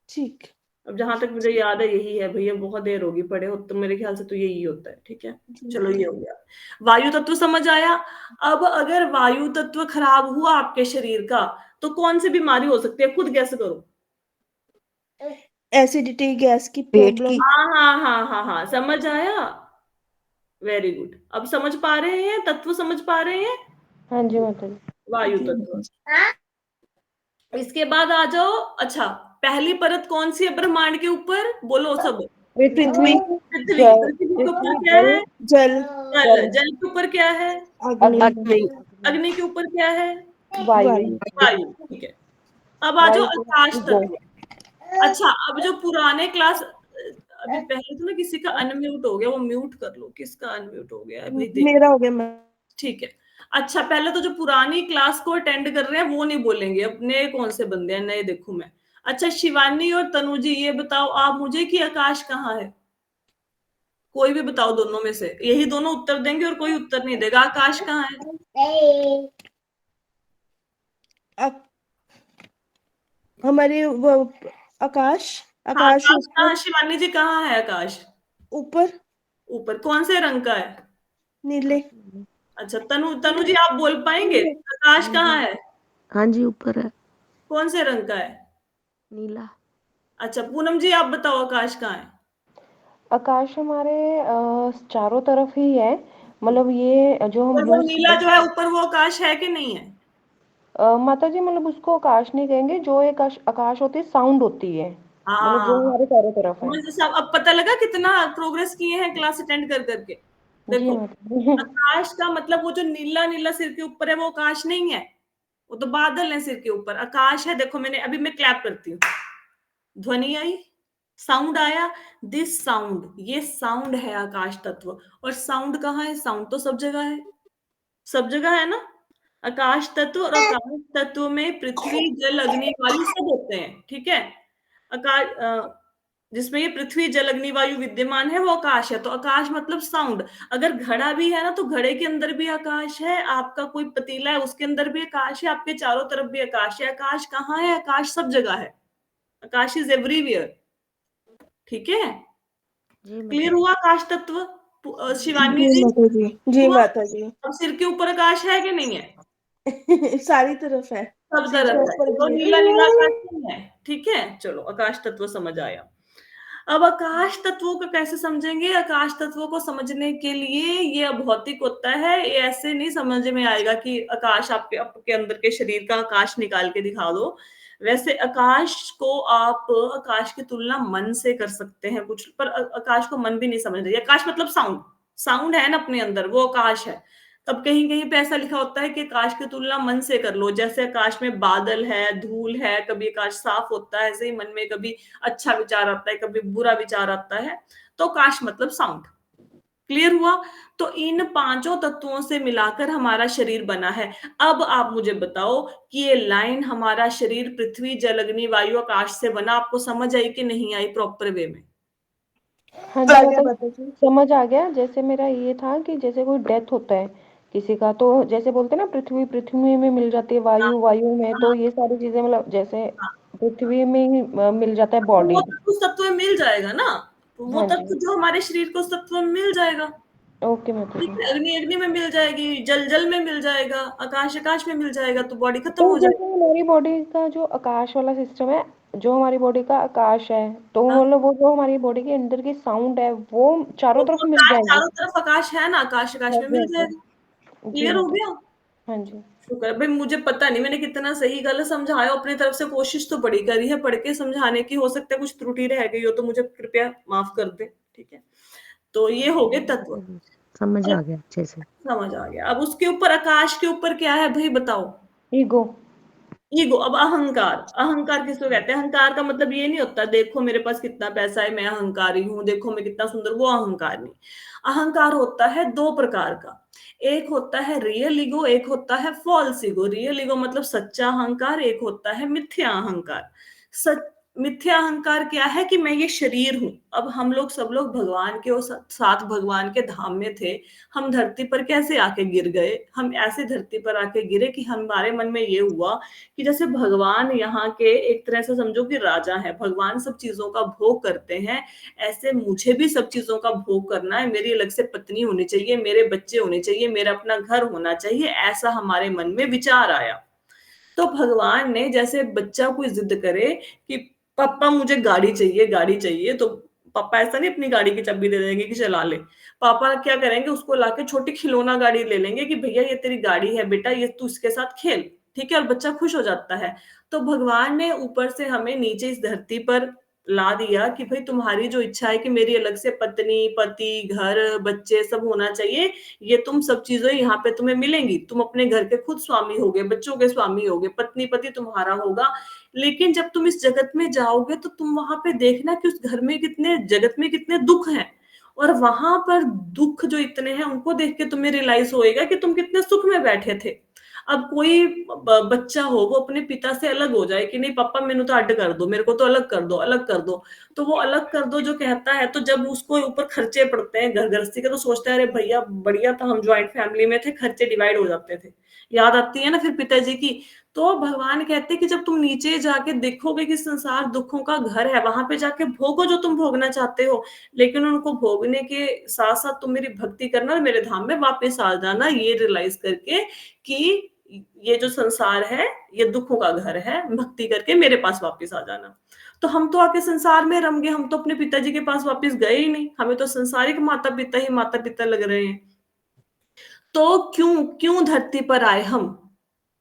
ठीक। अब जहां तक मुझे याद है यही है भैया, बहुत देर होगी पढ़े हो तो मेरे ख्याल से तो यही होता है। ठीक है, चलो ये हो गया। वायु तत्व समझ आया। अब अगर वायु तत्व खराब हुआ आपके शरीर का तो कौन सी बीमारी हो सकती है? खुद गैस करो। एसिडिटी, गैस की पेट प्रॉब्लम। की। हाँ हाँ हाँ हाँ हाँ, समझ आया। Very good. अब समझ पा रहे हैं? तत्व समझ पा रहे हैं? हाँ जी माता जी। वायु तत्व। इसके बाद आ जाओ। अच्छा, पहली परत कौन सी है ब्रह्मांड के ऊपर? बोलो सब। पृथ्वी। पृथ्वी। जल। पृथ्वी के ऊपर पृथ्वी, क्या जल। है? जल। जल। जल के ऊपर क्या है? अग्नि। अग्नि। अग्नि के ऊपर क्या है? वायु। वायु। वायु। ठीक है, अब आ जाओ वायु को आकाश गो। तत्व। अच्छा, अब जो पुराने क्लास, अभी पहले तो ना किसी का अनम्यूट हो गया, वो म्यूट कर लो। किसका अनम्यूट हो गया है भाई? देख। मेरा हो गया मैं। ठीक है। अच्छा, पहले तो जो पुरानी क्लास को अटेंड कर रहे हैं वो नहीं बोलेंगे। अब नए कौन से बंदे हैं? नए देखूं मैं। अच्छा, शिवानी और तनु जी ये बताओ आप मुझे कि आकाश कहाँ है? कोई भी बताओ दोनों में से। यही दोनों उत्तर देंगे और कोई उत्तर नहीं देगा। आकाश कहाँ है? अ- हमारे वो आकाश। हाँ, आकाश आकाश ऊपर। कहाँ? शिवानी जी कहाँ है आकाश? ऊपर। ऊपर। कौन से रंग का है? नीले। अच्छा, तनु तनु जी आप बोल पाएंगे आकाश कहाँ है? हाँ जी, ऊपर है। कौन से रंग का है? नीला। अच्छा, पूनम जी आप बताओ आकाश कहाँ है? आकाश हमारे चारों तरफ ही है। मतलब ये जो हम और वो ब्लू नीला स्काई। जो है ऊपर, वो आकाश है कि नहीं है? माता जी मतलब उसको आकाश नहीं कहेंगे। जो एक आकाश होती है, साउंड होती है। मतलब जो हाँ, हमारे चारों तरफ है। मुझे सब अब पता लगा कितना प्रोग्रेस किए हैं क्लास अटेंड कर करके। जी देखो, माता जी। आकाश का मतलब वो जो नीला नीला सिर के ऊपर है वो आकाश नहीं है, वो तो बादल है सिर के ऊपर। आकाश है। देखो, मैंने अभी मैं क्लैप करती हूँ, ध्वनि आई, साउंड आया। दिस साउंड, ये साउंड है आकाश तत्व। और साउंड कहाँ है? साउंड तो सब जगह है। सब जगह है ना आकाश तत्व। और आकाश तत्व में पृथ्वी जल अग्नि वायु सब होते हैं। ठीक है, आकाश जिसमें ये पृथ्वी जल अग्नि वायु विद्यमान है वो आकाश है। तो आकाश मतलब साउंड। अगर घड़ा भी है ना तो घड़े के अंदर भी आकाश है। आपका कोई पतीला है उसके अंदर भी आकाश है। आपके चारों तरफ भी आकाश है। आकाश कहाँ है? आकाश सब जगह है। आकाश इज एवरीवेयर। ठीक है, जी क्लियर माता हुआ आकाश तत्व? शिवानी जी जी माता जी। जी हुआ? माता जी। अब सिर के ऊपर आकाश है कि नहीं है? सारी तरफ है। सब सिर तरफ के है, ऊपर वो भी नीला नीला है। आकाश नहीं है। ठीक है, चलो आकाश तत्व समझ आया। अब आकाश तत्वों को कैसे समझेंगे? आकाश तत्वों को समझने के लिए ये अभौतिक होता है। ये ऐसे नहीं समझ में आएगा कि आकाश आपके अंदर के शरीर का आकाश निकाल के दिखा दो। वैसे आकाश को आप आकाश की तुलना मन से कर सकते हैं कुछ, पर आकाश को मन भी नहीं समझ रही। आकाश मतलब साउंड। साउंड है ना अपने अंदर, वो आकाश है। अब कहीं कहीं पे ऐसा लिखा होता है कि आकाश की तुलना मन से कर लो, जैसे आकाश में बादल है, धूल है, कभी आकाश साफ होता है, ऐसे ही मन में कभी अच्छा विचार आता है, कभी बुरा विचार आता है। तो आकाश मतलब साउंड। क्लियर हुआ? तो इन पांचों तत्वों से मिलाकर हमारा शरीर बना है। अब आप मुझे बताओ कि ये लाइन हमारा शरीर पृथ्वी जल अग्नि वायु आकाश से बना, आपको समझ आई कि नहीं आई प्रॉपर वे में? हाँ आ जी गया मतलब माता जी। समझ आ गया। जैसे मेरा ये था कि जैसे कोई डेथ होता है किसी का, तो जैसे बोलते हैं ना, पृथ्वी पृथ्वी में मिल जाती है, हाँ, वायु वायु में, तो हाँ, ये सारी चीजें मतलब जैसे हाँ। पृथ्वी में ही मिल जाता है तो वो बॉडी। तत्व उस तत्व में मिल जाएगा ना, वो हाँ जी। तत्व जो हमारे शरीर को उस तत्व में मिल जाएगा। ओके माता ठीक जी। है, अग्नि अग्नि में मिल जाएगी, जल जल में मिल जाएगा, आकाश आकाश में मिल जाएगा, तो बॉडी खत्म तो हो जैसे जाएगी। हमारी बॉडी का जो आकाश वाला सिस्टम है, जो हमारी बॉडी का आकाश है, तो हाँ, मतलब वो जो हमारी बॉडी के अंदर की साउंड है वो तो चारों वो तरफ मिल आकाश जाएगी। चारों तरफ आकाश है ना, आकाश आकाश हाँ में जी, मिल हाँ जाएगा। जी। जी क्लियर हो माता जी। गया? हाँ जी। शुक्र है भाई, मुझे पता नहीं मैंने कितना सही गलत समझाया, अपनी तरफ से कोशिश तो बड़ी करी है पढ़ के समझाने की, हो सकता है कुछ त्रुटि रह गई हो तो मुझे कृपया माफ कर दे। ठीक है, तो ये हो गए तत्व। समझ अब आ गया अच्छे से। समझ आ गया। अब उसके ऊपर, आकाश के ऊपर क्या है भाई बताओ? ईगो। ईगो। अब अहंकार, अहंकार किसको कहते हैं? अहंकार का मतलब ये नहीं होता देखो मेरे पास कितना पैसा है मैं अहंकारी हूं, देखो मैं कितना सुंदर, वो अहंकार नहीं। अहंकार होता है दो प्रकार का। एक होता है रियल ईगो, एक होता है फॉल्स ईगो। रियल ईगो मतलब सच्चा अहंकार, एक होता है मिथ्या अहंकार। सच मिथ्या अहंकार क्या है कि मैं ये शरीर हूं। अब हम लोग सब लोग भगवान के और साथ भगवान के धाम में थे, हम धरती पर कैसे आके गिर गए? हम ऐसे धरती पर आके गिरे कि हमारे मन में ये हुआ कि जैसे भगवान यहाँ के एक तरह से समझो कि राजा है, भगवान सब चीजों का भोग करते हैं, ऐसे मुझे भी सब चीजों का भोग करना है, मेरी अलग से पत्नी होनी चाहिए, मेरे बच्चे होने चाहिए, मेरा अपना घर होना चाहिए, ऐसा हमारे मन में विचार आया। तो भगवान ने, जैसे बच्चा कोई जिद करे कि पापा मुझे गाड़ी चाहिए, गाड़ी चाहिए, तो पापा ऐसा नहीं अपनी गाड़ी की चाबी दे देंगे कि चला ले। पापा क्या करेंगे, उसको लाके छोटी खिलौना गाड़ी ले लेंगे कि भैया ये तेरी गाड़ी है बेटा, ये तू इसके साथ खेल। ठीक है, और बच्चा खुश हो जाता है। तो भगवान ने ऊपर से हमें नीचे इस धरती पर ला दिया कि भाई तुम्हारी जो इच्छा है कि मेरी अलग से पत्नी पति घर बच्चे सब होना चाहिए, ये तुम सब चीजें यहाँ पे तुम्हें मिलेंगी, तुम अपने घर के खुद स्वामी होगे, बच्चों के स्वामी होगे, पत्नी पति तुम्हारा होगा। लेकिन जब तुम इस जगत में जाओगे तो तुम वहां पे देखना कि उस घर में कितने, जगत में कितने दुख हैं, और वहां पर दुख जो इतने हैं उनको देख के तुम्हें रियलाइज होएगा कि तुम कितने सुख में बैठे थे। अब कोई बच्चा हो, वो अपने पिता से अलग हो जाए कि नहीं पापा मेनू तो अड्ड कर दो, मेरे को तो अलग कर दो, अलग कर दो। तो वो अलग कर दो जो कहता है, तो जब उसको ऊपर खर्चे पड़ते हैं घर गृहस्थी के, तो सोचता है अरे भैया बढ़िया था, हम ज्वाइंट फैमिली में थे, खर्चे डिवाइड हो जाते थे। याद आती है ना फिर पिताजी की। तो भगवान कहते हैं कि जब तुम नीचे जाके देखोगे कि संसार दुखों का घर है, वहां पे जाके भोगो जो तुम भोगना चाहते हो, लेकिन उनको भोगने के साथ साथ तुम मेरी भक्ति करना और मेरे धाम में वापस आ जाना, ये रियलाइज करके कि ये जो संसार है ये दुखों का घर है, भक्ति करके मेरे पास वापस आ जाना। तो हम तो आके संसार में रम गए, हम तो अपने पिताजी के पास वापस गए ही नहीं, हमें तो संसारिक माता पिता ही माता पिता लग रहे हैं। तो क्यों क्यों धरती पर आए हम?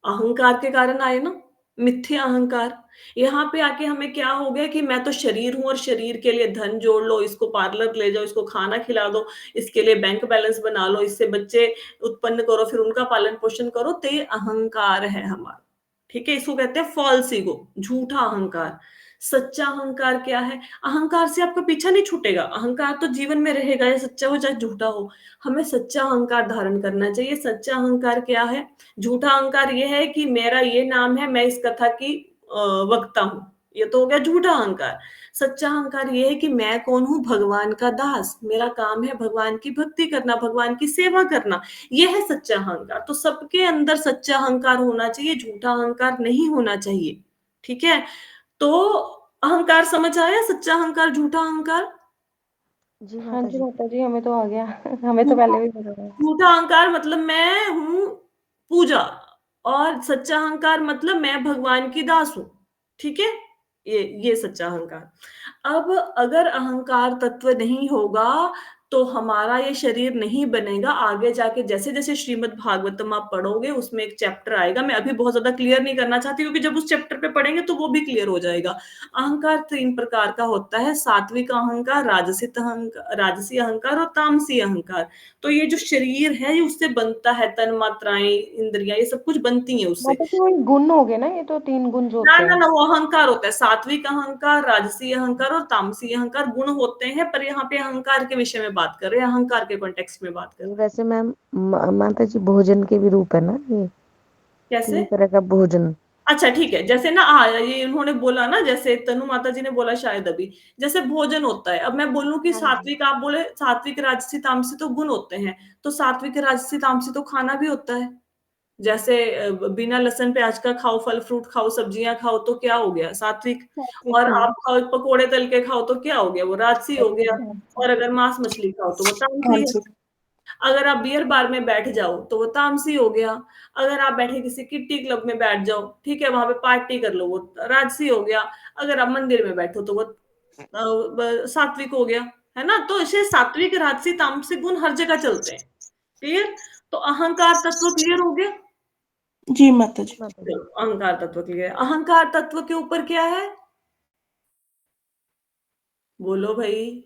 अहंकार के कारण आए ना, मिथ्या अहंकार। यहाँ पे आके हमें क्या हो गया कि मैं तो शरीर हूं और शरीर के लिए धन जोड़ लो, इसको पार्लर ले जाओ, इसको खाना खिला दो, इसके लिए बैंक बैलेंस बना लो, इससे बच्चे उत्पन्न करो, फिर उनका पालन पोषण करो, तो ये अहंकार है हमारा। ठीक है, इसको कहते हैं फॉल्स ईगो, झूठा अहंकार। सच्चा अहंकार क्या है? अहंकार से आपका पीछा नहीं छूटेगा, अहंकार तो जीवन में रहेगा, या सच्चा हो चाहे झूठा हो। हमें सच्चा अहंकार धारण करना चाहिए। सच्चा अहंकार क्या है? झूठा अहंकार ये है कि मेरा ये नाम है, मैं इस कथा की वक्ता हूं, ये तो हो गया झूठा अहंकार। सच्चा अहंकार ये है कि मैं कौन हूं? भगवान का दास, मेरा काम है भगवान की भक्ति करना, भगवान की सेवा करना, ये है सच्चा अहंकार। तो सबके अंदर सच्चा अहंकार होना चाहिए, झूठा अहंकार नहीं होना चाहिए। ठीक है, तो अहंकार समझ आया, सच्चा अहंकार झूठा अहंकार। जी हाँ माता जी जी। माता जी, हमें तो आ गया। हमें तो झूठा पहले भी पता था। झूठा अहंकार मतलब मैं हूं पूजा, और सच्चा अहंकार मतलब मैं भगवान की दास हूं। ठीक है, ये सच्चा अहंकार। अब अगर अहंकार तत्व नहीं होगा तो हमारा ये शरीर नहीं बनेगा आगे जाके। जैसे जैसे श्रीमद् भागवतम आप पढ़ोगे उसमें एक चैप्टर आएगा, मैं अभी बहुत ज्यादा क्लियर नहीं करना चाहती क्योंकि जब उस चैप्टर पे पढ़ेंगे तो वो भी क्लियर हो जाएगा। अहंकार 3 प्रकार का होता है, सात्विक अहंकार, राजसी अहंकार और तामसी अहंकार। तो ये जो शरीर है ये उससे बनता है, तन मात्राएं, इंद्रियां, ये सब कुछ बनती हैं उससे। माता जी वही गुण हो गए ना, ये तो 3 गुण जो ना होते ना हैं। ना, वो अहंकार होता है, सात्विक अहंकार, राजसी अहंकार और तामसी अहंकार गुण होते हैं। पर यहाँ पे अहंकार के विषय में बात कर रहे हैं, अहंकार के कॉन्टेक्स्ट में बात कर ये रहे हैं। वैसे मैम माता जी भोजन के भी रूप है ना ये, कैसे? किसी तरह का भोजन। अच्छा ठीक है, जैसे ना ये उन्होंने बोला ना, जैसे तनु माता जी ने बोला शायद अभी, जैसे भोजन होता है। अब मैं बोलूं कि हाँ जी। सात्विक, आप बोले सात्विक राजसी तामसी तो गुण होते हैं, तो सात्विक राजसी तामसी तो खाना भी होता है। जैसे बिना लहसुन प्याज का खाओ, फल फ्रूट खाओ, सब्जियां खाओ, तो क्या हो गया? सात्विक। सात्विक और हो आप खाओ पकोड़े तल के खाओ तो क्या हो गया? वो राजसी हो गया। गया। और अगर मांस मछली खाओ तो वो हाँ तामसी है। जी। अगर आप बियर बार में बैठ जाओ तो वो तामसी हो गया। अगर आप बैठे किसी किट्टी क्लब में बैठ जाओ, ठीक है, वहां पे पार्टी कर लो, वो राजसी हो गया। अगर आप मंदिर में बैठो तो वो सात्विक हो गया। है ना? तो इसे सात्विक, राजसी, तामसिक गुण हर जगह चलते हैं। क्लियर? तो अहंकार तत्व क्लियर हो गया। जी माता जी। माता जी। चलो, अहंकार तत्व क्लियर। अहंकार तत्व के ऊपर क्या है? बोलो भाई।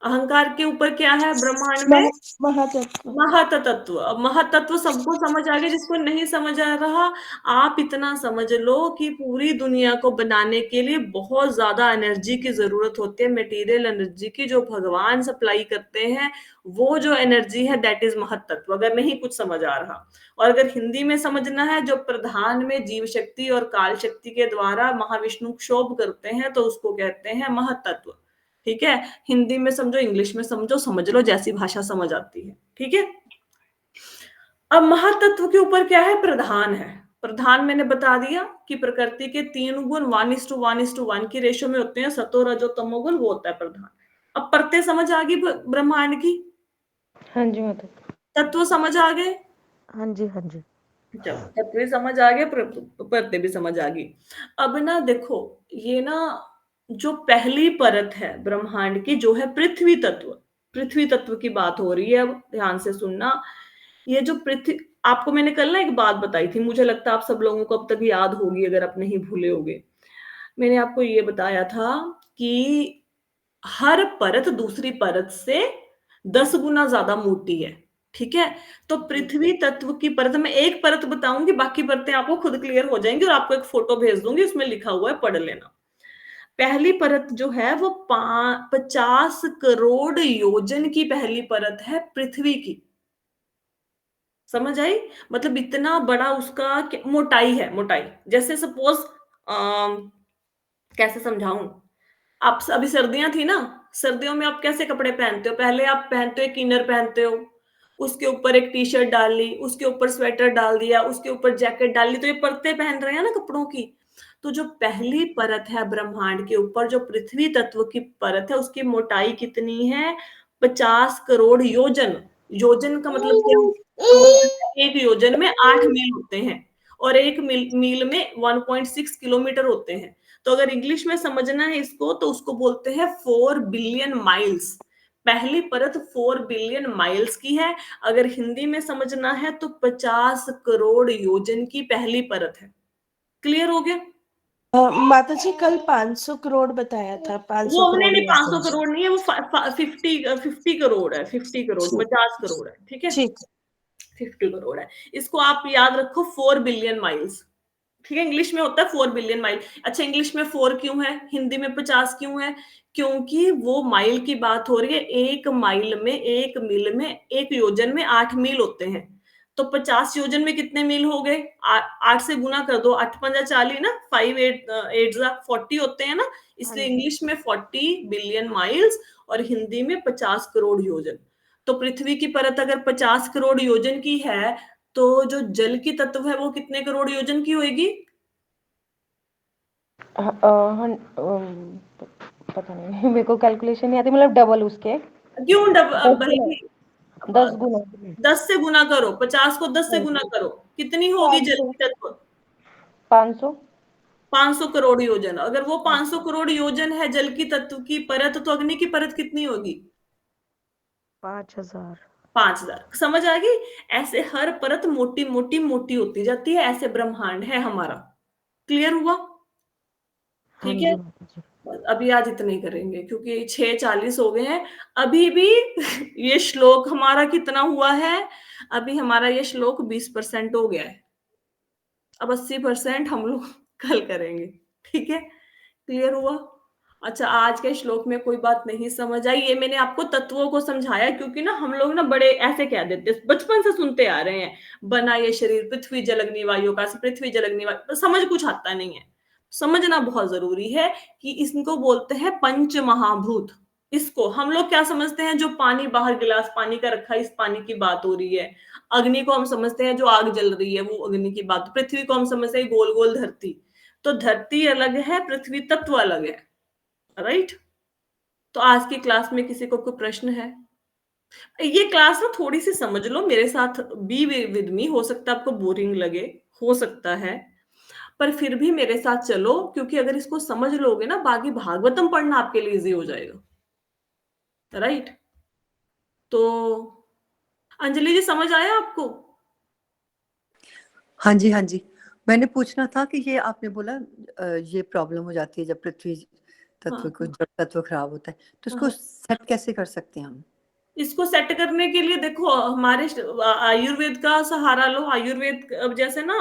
अहंकार के ऊपर क्या है ब्रह्मांड में? महातत्व। महतत्व। अब महतत्व सबको समझ आ गया, जिसको नहीं समझ आ रहा, आप इतना समझ लो कि पूरी दुनिया को बनाने के लिए बहुत ज्यादा एनर्जी की जरूरत होती है, मटेरियल एनर्जी की, जो भगवान सप्लाई करते हैं। वो जो एनर्जी है दैट इज महतत्व, अगर नहीं कुछ समझ आ रहा। और अगर हिंदी में समझना है, जो प्रधान में जीव शक्ति और काल शक्ति के द्वारा महाविष्णु क्षोभ करते हैं, तो उसको कहते हैं महतत्व। ठीक है? हिंदी में समझो, इंग्लिश में समझो, समझ लो जैसी भाषा समझ आती है। ठीक है? अब महातत्व के ऊपर क्या है? प्रधान है। प्रधान मैंने बता दिया कि प्रकृति के 3 गुण 1:1:1 की रेशो में होते हैं, सतो रजो तमोगुण, वो होता है प्रधान। अब परतें समझ आ गई ब्रह्मांड की? हाँ जी माता जी। तत्व समझ आ गए? हाँ जी हाँ जी। चलो, तत्व भी समझ आ गया, परतें भी समझ आ गई। अब ना देखो, ये ना जो पहली परत है ब्रह्मांड की, जो है पृथ्वी तत्व। पृथ्वी तत्व की बात हो रही है, अब ध्यान से सुनना। ये जो पृथ्वी, आपको मैंने कल ना एक बात बताई थी, मुझे लगता है आप सब लोगों को अब तक याद होगी, अगर आप नहीं भूले होगे। मैंने आपको ये बताया था कि हर परत दूसरी परत से 10 गुना ज्यादा मोटी है। ठीक है? तो पृथ्वी तत्व की परत, मैं एक परत बताऊंगी, बाकी परतें आपको खुद क्लियर हो जाएंगी, और आपको एक फोटो भेज दूंगी, उसमें लिखा हुआ है, पढ़ लेना। पहली परत जो है वो 50 करोड़ योजन की पहली परत है पृथ्वी की। समझ आई? मतलब इतना बड़ा उसका मोटाई है। मोटाई जैसे सपोज, कैसे समझाऊं? आप अभी सर्दियां थी ना, सर्दियों में आप कैसे कपड़े पहनते हो? पहले आप पहनते हो, एक इनर पहनते हो, उसके ऊपर एक टी शर्ट डाल ली, उसके ऊपर स्वेटर डाल दिया, उसके ऊपर जैकेट डाल ली, तो ये परतें पहन रहे हैं ना कपड़ों की। तो जो पहली परत है ब्रह्मांड के ऊपर, जो पृथ्वी तत्व की परत है, उसकी मोटाई कितनी है? 50 करोड़ योजन। योजन का मतलब क्या होता है? एक योजन में 8 मील होते हैं, और एक मील में 1.6 किलोमीटर होते हैं। तो अगर इंग्लिश में समझना है इसको, तो उसको बोलते हैं 4 बिलियन माइल्स। पहली परत 4 बिलियन माइल्स की है। अगर हिंदी में समझना है तो 50 करोड़ योजन की पहली परत है। क्लियर हो गया? माता जी कल 500 करोड़ बताया था, 500 वो नहीं करोड़ नहीं, 500 यूएसएस। करोड़ नहीं है, वो 50 करोड़ है, 50 करोड़, ठीक। 50 करोड़ है। ठीक है? ठीक। 50 करोड़ है। इसको आप याद रखो, 4 बिलियन माइल्स। ठीक है? इंग्लिश में होता है 4 बिलियन माइल। अच्छा, इंग्लिश में 4 क्यों है, हिंदी में 50 क्यों है? क्योंकि वो माइल की बात हो रही है। एक माइल में, एक मील में, एक योजन में 8 मील होते हैं। तो 50 योजन में कितने मील हो गए? 8 से गुना कर दो, 8 पंजा 40 ना, 5 8 8 40 होते हैं ना। हाँ इसलिए जी। इंग्लिश में 40 बिलियन माइल्स, और हिंदी में 50 करोड़ योजन। तो पृथ्वी की परत अगर 50 करोड़ योजन की है, तो जो जल की तत्व है वो कितने करोड़ योजन की होगी? पता नहीं मेरे को कैलकुलेशन नहीं आती, मतलब डबल उसके। क्यों दस गुना। भाई? 10 गुना। 10 से गुना करो, 50 को 10 से हाँ गुना जी। करो, कितनी होगी जल 500। की तत्व? 500। 500 करोड़ योजन। अगर वो 500 करोड़ योजन है जल की तत्व की परत, तो अग्नि की परत कितनी होगी? 5,000। 5,000 समझ आ गई? ऐसे हर परत मोटी मोटी मोटी होती जाती है, ऐसे ब्रह्मांड है हमारा। क्लियर हुआ? हाँ ठीक है, जी माता जी। अभी आज इतने ही करेंगे क्योंकि 6:40 हो गए हैं। अभी भी ये श्लोक हमारा कितना हुआ है? अभी हमारा ये श्लोक 20% हो गया है। अब 80% हम लोग कल करेंगे। ठीक है, क्लियर हुआ? अच्छा, आज के श्लोक में कोई बात नहीं समझ आई, ये मैंने आपको तत्वों को समझाया क्योंकि ना हम लोग ना बड़े ऐसे कह देते हैं, बचपन से सुनते आ रहे हैं, बना ये शरीर पृथ्वी जल अग्नि वायु का, पृथ्वी जल अग्नि वायु, तो समझ कुछ आता नहीं है। समझना बहुत जरूरी है कि इसको बोलते हैं पंच महाभूत। इसको हम लोग क्या समझते हैं? जो पानी बाहर गिलास पानी का रखा है, इस पानी की बात हो रही है। अग्नि को हम समझते हैं जो आग जल रही है, वो अग्नि की बात। पृथ्वी को हम समझते हैं गोल गोल धरती। तो धरती अलग है, पृथ्वी तत्व अलग है। राइट? तो आज की क्लास में किसी को कोई प्रश्न है? ये क्लास ना थोड़ी सी समझ लो, मेरे साथ बी विद मी। हो सकता है आपको बोरिंग लगे, हो सकता है, पर फिर भी मेरे साथ चलो, क्योंकि अगर इसको समझ लोगे ना, बाकी भागवतम पढ़ना आपके लिए इजी हो जाएगा। राइट? तो अंजलि जी, समझ आया आपको? हाँ जी, हाँ जी। मैंने पूछना था कि ये आपने बोला ये प्रॉब्लम हो जाती है जब पृथ्वी तत्व हाँ को जड़ तत्व खराब होता है, तो हाँ इसको हाँ। सेट कैसे कर सकते हैं हम? इसको सेट करने के लिए देखो, हमारे आयुर्वेद का सहारा लो। आयुर्वेद अब जैसे ना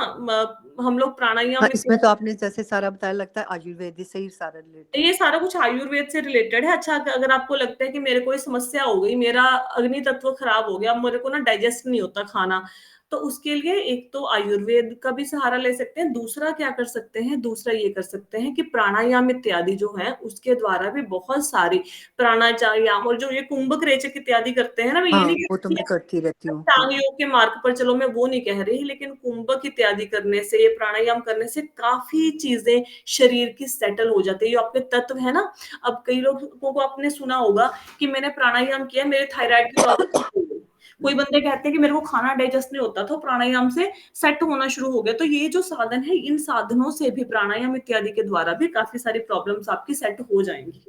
हम लोग प्राणायाम हाँ, में, इसमें तो आपने जैसे सारा बताया, लगता है आयुर्वेद से ही सारा रिलेटेड ये है। सारा कुछ आयुर्वेद से रिलेटेड है। अच्छा, अगर आपको लगता है कि मेरे को ये समस्या हो गई, मेरा अग्नि तत्व खराब हो गया, मेरे को ना डाइजेस्ट नहीं होता खाना, तो उसके लिए एक तो आयुर्वेद का भी सहारा ले सकते हैं। दूसरा क्या कर सकते हैं? दूसरा ये कर सकते हैं कि प्राणायाम इत्यादि जो है उसके द्वारा भी बहुत सारी प्राणायाम, और जो ये कुंभक रेचक इत्यादि करते हैं ना, मैं ये हाँ, नहीं वो तो कहती मैं करती रहती हूँ। टांग योग के मार्ग पर चलो, मैं वो नहीं कह रही, लेकिन कुंभक इत्यादि करने से, ये प्राणायाम करने से काफी चीजें शरीर की सेटल हो जाती है। ये आपके तत्व है ना। अब कई लोगों को आपने सुना होगा कि मैंने प्राणायाम किया, मेरे थायराइड की प्रॉब्लम हो गई। कोई बंदे कहते हैं कि मेरे को खाना डाइजेस्ट नहीं होता था, प्राणायाम से सेट होना शुरू हो गया। तो ये जो साधन है, इन साधनों से भी, प्राणायाम इत्यादि के द्वारा भी काफी सारी प्रॉब्लम्स आपकी सेट हो जाएंगी।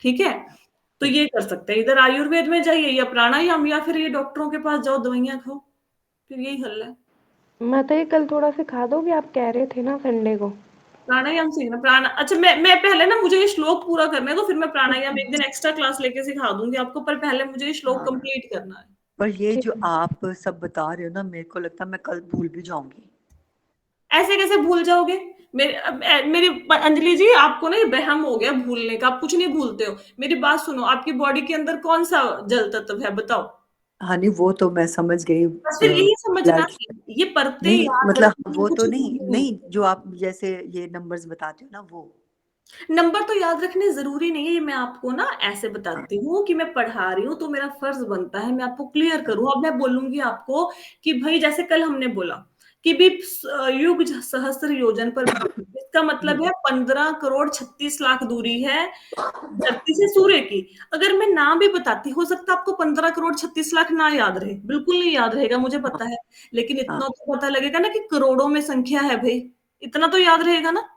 ठीक है, तो ये कर सकते हैं, इधर आयुर्वेद में जाइए या प्राणायाम, या फिर ये डॉक्टरों के पास जाओ, दवाइयां खाओ, फिर यही हल है। माता जी कल थोड़ा सिखा दोगे? आप कह रहे थे ना संडे को। प्राणायाम सीखना, अच्छा, मैं पहले ना, मुझे ये श्लोक पूरा करने दो, फिर मैं प्राणायाम एक दिन एक्स्ट्रा क्लास लेके सिखा दूंगी आपको, पर पहले मुझे ये श्लोक कंप्लीट करना है। पर ये ठीक जो है। आप सब बता रहे हो ना, मेरे को लगता है मैं कल भूल भी जाऊंगी। ऐसे कैसे भूल जाओगे? मेरी अंजलि जी, आपको ना ये वहम हो गया भूलने का, आप कुछ नहीं भूलते हो। मेरी बात सुनो, आपकी बॉडी के अंदर कौन सा जल तत्व है बताओ? हाँ नहीं, वो तो मैं समझ गई। बस फिर यही समझना ब्लड। है, ये परतें नहीं याद मतलब रखने में वो कुछ तो नहीं जरूरी नहीं। नहीं, जो आप जैसे ये नंबर्स बताते हो ना, वो। नंबर तो याद रखने जरूरी नहीं है, ये मैं आपको ना ऐसे हाँ, बताती हूँ कि मैं पढ़ा रही हूँ, तो मेरा फर्ज बनता है मैं आपको क्लियर करूँ। अब मैं बोलूंगी आपको कि भाई, जैसे कल हमने बोला कि भी युग सहस्त्र योजन पर भ्रमण, इसका मतलब है 15 करोड़ 36 लाख दूरी है धरती से सूर्य की। अगर मैं ना भी बताती, हो सकता है आपको 15 करोड़ 36 लाख ना याद रहे, बिल्कुल नहीं याद रहेगा, मुझे हाँ, पता है, लेकिन हाँ, इतना तो पता लगेगा ना कि करोड़ों में संख्या है भाई, इतना तो याद रहेगा ना। हाँ,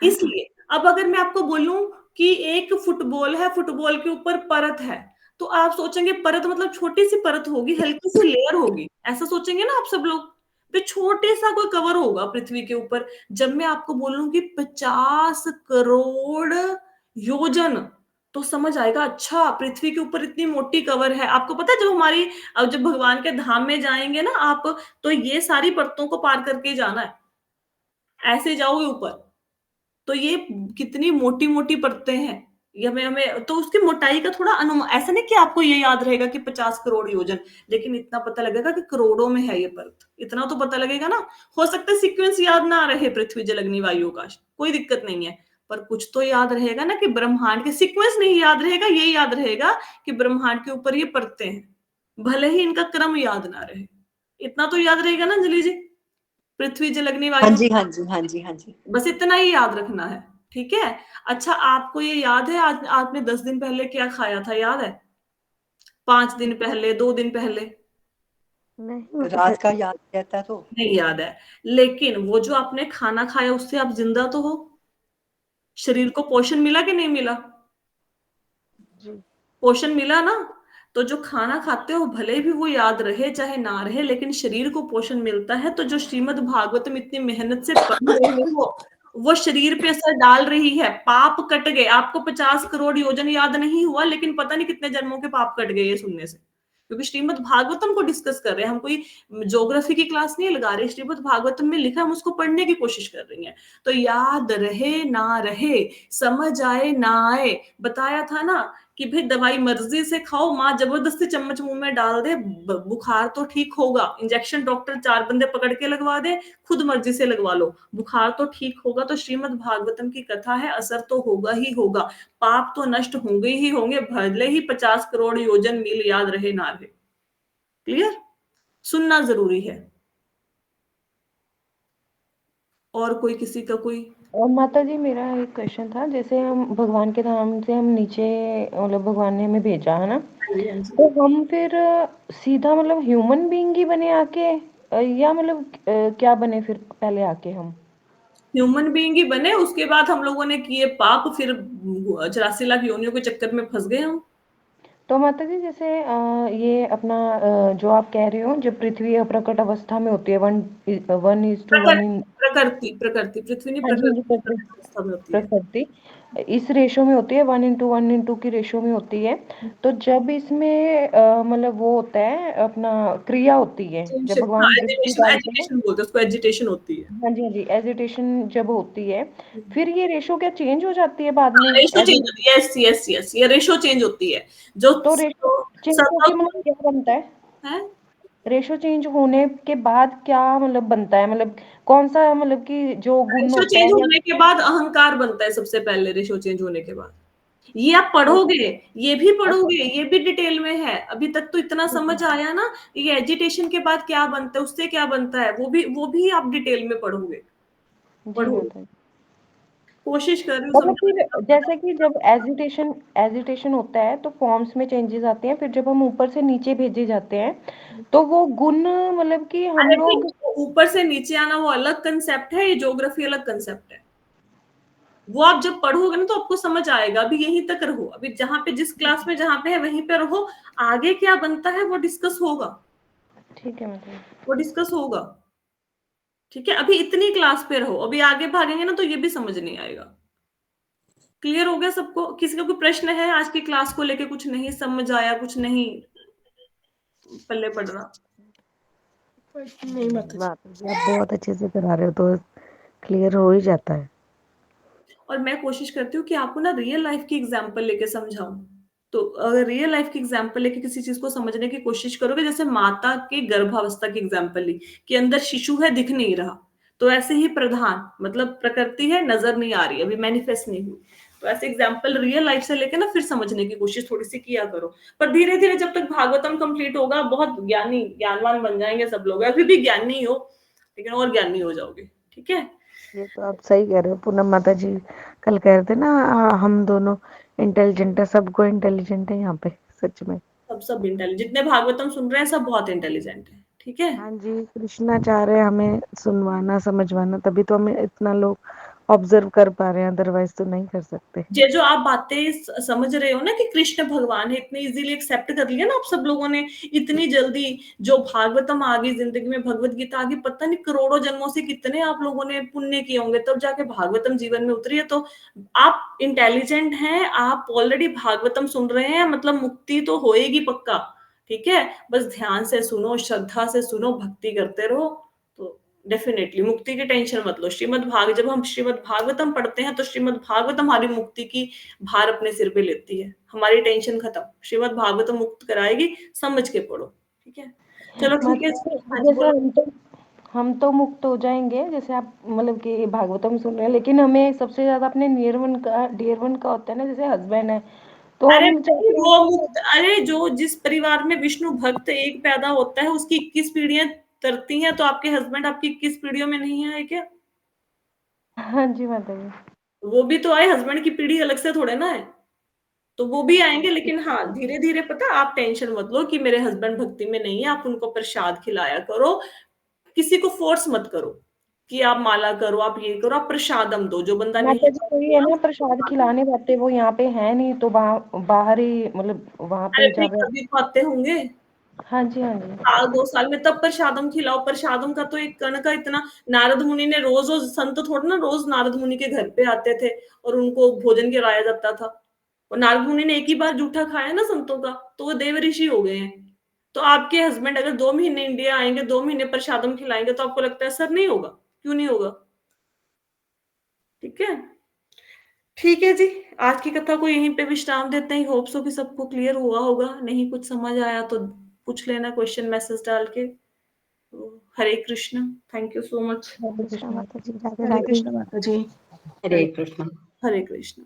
हाँ, इसलिए अब अगर मैं आपको बोलूं कि एक फुटबॉल है, फुटबॉल के ऊपर परत है, तो आप सोचेंगे परत मतलब छोटी सी परत होगी, हल्की सी लेयर होगी, ऐसा सोचेंगे ना आप सब लोग। तो छोटे सा कोई कवर होगा पृथ्वी के ऊपर। जब मैं आपको बोलूंगी 50 करोड़ योजन, तो समझ आएगा, अच्छा पृथ्वी के ऊपर इतनी मोटी कवर है। आपको पता है, जब हमारी, अब जब भगवान के धाम में जाएंगे ना आप, तो ये सारी परतों को पार करके ही जाना है, ऐसे जाओगे ऊपर। तो ये कितनी मोटी-मोटी परतें हैं। ये हमें हमें तो उसकी मोटाई का थोड़ा अनुमान, ऐसा नहीं कि आपको ये याद रहेगा कि 50 करोड़ योजन, लेकिन इतना पता लगेगा कि करोड़ों में है ये परत। इतना तो पता लगेगा ना। हो सकता है सीक्वेंस याद ना रहे, पृथ्वी, जल, अग्नि, वायु, आकाश, कोई दिक्कत नहीं है। पर कुछ तो याद रहेगा ना कि ब्रह्मांड के सीक्वेंस नहीं याद रहेगा, ये याद रहेगा कि ब्रह्मांड के ऊपर ये परतें हैं। भले ही इनका क्रम याद ना रहे। इतना तो याद रहेगा ना अंजलि जी? पृथ्वी, जल, अग्नि, हाँ वायु, जी, हाँ जी, हाँ जी, हाँ जी। बस इतना ही याद रखना है। ठीक है? अच्छा, आपको ये याद है आज आपने 10 दिन पहले क्या खाया था, याद है? 5 दिन पहले, 2 दिन पहले? नहीं माता रात का जी। याद रहता है तो। नहीं याद है। लेकिन वो जो आपने खाना खाया, उससे आप जिंदा तो हो। शरीर को पोषण मिला कि नहीं मिला? जी। पोषण मिला ना? तो जो खाना खाते हो भले भी वो याद रहे चाहे ना रहे, लेकिन शरीर को पोषण मिलता है। तो जो श्रीमद् भागवतम इतनी मेहनत से पढ़ रहे हो, वो शरीर पे असर डाल रही है। पाप कट गए, आपको 50 करोड़ योजन याद नहीं हुआ, लेकिन पता नहीं कितने जन्मों के पाप कट गए ये सुनने से, क्योंकि श्रीमद् भागवतम को डिस्कस कर रहे हैं हम, कोई ज्योग्राफी की क्लास नहीं लगा रहे। श्रीमद् भागवतम में लिखा, हम उसको पढ़ने की कोशिश कर रही हैं। तो याद रहे ना रहे, समझ आए ना आए, बताया था ना कि भाई दवाई मर्जी से खाओ, माँ जबरदस्ती चम्मच मुंह में डाल दे, बुखार तो ठीक होगा। इंजेक्शन डॉक्टर 4 बंदे पकड़ के लगवा दे, खुद मर्जी से लगवा लो, बुखार तो ठीक होगा। तो श्रीमद् भागवतम की कथा है, असर तो होगा ही होगा, पाप तो नष्ट होंगे ही होंगे, भले ही 50 करोड़ योजन मील याद रहे ना रहे। क्लियर? सुनना जरूरी है। और कोई किसी का कोई? और माता जी मेरा एक क्वेश्चन था, जैसे हम भगवान के धाम से हम नीचे, मतलब भगवान ने हमें भेजा है ना, तो हम फिर सीधा मतलब ह्यूमन बीइंग ही बने आके, या मतलब क्या बने फिर पहले आके हम? ह्यूमन बीइंग ही बने, उसके बाद हम लोगों ने किए पाप, फिर 84 लाख योनियों के चक्कर में फंस गए हम। तो माता जी जैसे ये अपना जो आप कह रहे हो, जब पृथ्वी अप्रकट अवस्था में होती है, 1:1 इन, प्रकृति प्रकृति, पृथ्वी नहीं, हाँ जी हाँ जी, प्रकृति प्रकृति अवस्था में होती है। प्रकृति इस रेशो में होती है, 1:1 की रेशो में होती है। तो जब इसमें मतलब वो होता है अपना, क्रिया होती है, जब हाँ, भगवान दृष्टि एजिटेशन, डालते हैं। एजिटेशन बोलते हैं उसको, एजिटेशन होती है। हाँ जी हाँ जी, एजिटेशन जब होती है, फिर ये रेशो क्या चेंज हो जाती है बाद में? रेशो चेंज होती है, यस यस यस, ये रेशो चेंज होती है। जो तो रेशो चेंज होके सतत मतलब क्या बनता है? है, रेशो चेंज होने के बाद क्या मतलब बनता है, मतलब कौन सा, मतलब कि जो गुण रेशो होता चेंज है या? होने के बाद अहंकार बनता है सबसे पहले, रेशो चेंज होने के बाद। ये आप तो पढ़ोगे, ये भी अच्छा, पढ़ोगे, ये भी डिटेल में है। अभी तक तो इतना ठीक है समझ आया ना, ये एजिटेशन के बाद क्या बनता है, उससे क्या बनता है, वो भी आप डिटेल में पढ़ोगे। जी पढ़ोगे, माता जी। कोशिश कर रही हूँ मतलब समझाने का, फिर पता। जैसे कि जब एजिटेशन होता है तो फॉर्म्स में चेंजेस आते हैं, फिर जब हम ऊपर से नीचे भेजे जाते हैं तो वो गुण, मतलब कि हम अरे लोग। नहीं, ऊपर से नीचे आना वो अलग कंसेप्ट है, ये ज्योग्राफी अलग कंसेप्ट है। वो आप जब पढ़ोगे ना तो आपको समझ आएगा। अभी यहीं तक रहो, अभी जहां पे जिस क्लास में जहां पे है वहीं पे रहो। आगे क्या बनता है वो डिस्कस होगा, ठीक है मतलब। वो डिस्कस होगा। ठीक है, अभी इतनी क्लास पे रहो, अभी आगे भागेंगे ना तो ये भी समझ नहीं आएगा। क्लियर हो गया सबको? किसी का कोई प्रश्न है आज की क्लास को लेके? कुछ नहीं समझ आया, कुछ नहीं पल्ले पड़ रहा? नहीं माता जी। बात जी आप बहुत अच्छे से करा रहे हो तो क्लियर हो ही जाता है। और मैं कोशिश करती हूँ कि आपको ना रियल लाइफ की एग्जांपल लेके समझाऊं। तो अगर रियल लाइफ की एग्जांपल लेके किसी चीज को समझने की कोशिश करोगे, जैसे माता के गर्भावस्था की एग्जांपल ली कि अंदर शिशु है, दिख नहीं रहा, तो ऐसे ही प्रधान मतलब प्रकृति है, नजर नहीं आ रही, अभी मैनिफेस्ट नहीं हुई। तो ऐसे एग्जाम्पल रियल लाइफ से लेके ना फिर समझने की कोशिश थोड़ी सी किया करो। पर धीरे धीरे जब तक भागवतम कंप्लीट होगा, बहुत ज्ञानी ज्ञानवान बन जाएंगे सब लोग। अभी भी ज्ञानी हो, लेकिन और ज्ञानी हो जाओगे। ठीक है? ये तो आप सही कह रहे हो। पूनम माता जी कल कह रहे थे ना, हम दोनों इंटेलिजेंट है, सबको इंटेलिजेंट है यहाँ पे, सच में। सब इंटेलिजेंट, जितने भागवतम सुन रहे हैं सब बहुत इंटेलिजेंट है। ठीक है? हाँ जी, कृष्णा चाह रहे हैं हमें सुनवाना समझवाना, तभी तो हमें इतना लोग ऑब्जर्व कर पा रहे हैं, अदरवाइज तो नहीं कर सकते। ये जो आप बातें समझ रहे हो ना कि कृष्ण भगवान है, इतने इजीली एक्सेप्ट कर लिया ना आप सब लोगों ने, इतनी जल्दी। जो भागवतम आ गई जिंदगी में, भगवत गीता आ गई, पता नहीं करोड़ों जन्मों से कितने आप लोगों ने पुण्य किए होंगे, तब जाके भागवतम जीवन में उतरी है। तो आप इंटेलिजेंट हैं, आप ऑलरेडी भागवतम सुन रहे हैं, मतलब मुक्ति तो होएगी पक्का। ठीक है, बस ध्यान से सुनो, श्रद्धा से सुनो, भक्ति करते रहो, तो डेफिनेटली मुक्ति की टेंशन मत लो। जब हम श्रीमद् भागवतम पढ़ते हैं तो श्रीमद् भागवतम हमारी मुक्ति की भार अपने सिर पे लेती है, हमारी टेंशन खत्म। श्रीमद् भागवतम मुक्त कराएगी, समझ के पढ़ो। ठीक है? चलो ठीक है। मतलब हाँ जी, जैसे बोलो। हम तो मुक्त हो जाएंगे, जैसे आप मतलब कि भागवतम सुन रहे हैं, लेकिन हमें सबसे ज्यादा अपने नियर वन का होता है ना, जैसे हस्बैंड है, तो अरे हम भाई, चाहते हैं वो कि। मुक्त, अरे जो जिस परिवार में विष्णु भक्त एक पैदा होता है उसकी 21 पीढ़ियां तरती हैं, तो आपके हस्बैंड आपकी 21 पीढ़ियों में नहीं आए क्या? हाँ जी माता जी। वो भी तो आए, हस्बैंड की पीढ़ी अलग से थोड़े ना है। तो वो भी आएंगे, लेकिन हाँ धीरे धीरे, पता है, आप टेंशन मत लो कि मेरे हस्बैंड भक्ति में नहीं है, आप उनको प्रसाद खिलाया करो, किसी को फोर्स मत करो। कि आप माला करो, आप ये करो, आप प्रसादम दो। जो बंदा नहीं माता जी वही है ना, प्रसाद खिलाने वाले वो यहाँ पे है नहीं, तो बाहर ही मतलब वहां अरे पे भाई जब कभी तो आते होंगे, हाँ जी हाँ जी साल 2 साल में, तब प्रसादम खिलाओ। प्रसादम का तो एक कण का इतना, नारद मुनि ने रोज रोज, संत थोड़ा ना रोज नारद मुनि के घर पे आते थे और उनको भोजन कराया जाता था। और नारद मुनि ने एक ही बार जूठा खाया ना संतों का, तो वो देव ऋषि हो गए हैं। तो आपके हस्बैंड अगर 2 महीने इंडिया आएंगे, 2 महीने प्रसादम खिलाएंगे, तो आपको लगता है असर नहीं होगा? क्यों नहीं होगा? ठीक है, ठीक है जी। आज की कथा को यहीं पे विश्राम देते हैं। होप सो कि सबको क्लियर हुआ होगा। नहीं कुछ समझ आया तो पूछ लेना क्वेश्चन मैसेज डाल के। तो Hare Krishna, thank you so much. Hare Krishna Krishna. माता जी, राधे हरे राधे। कृष्ण माता जी। हरे कृष्ण। हरे कृष्ण।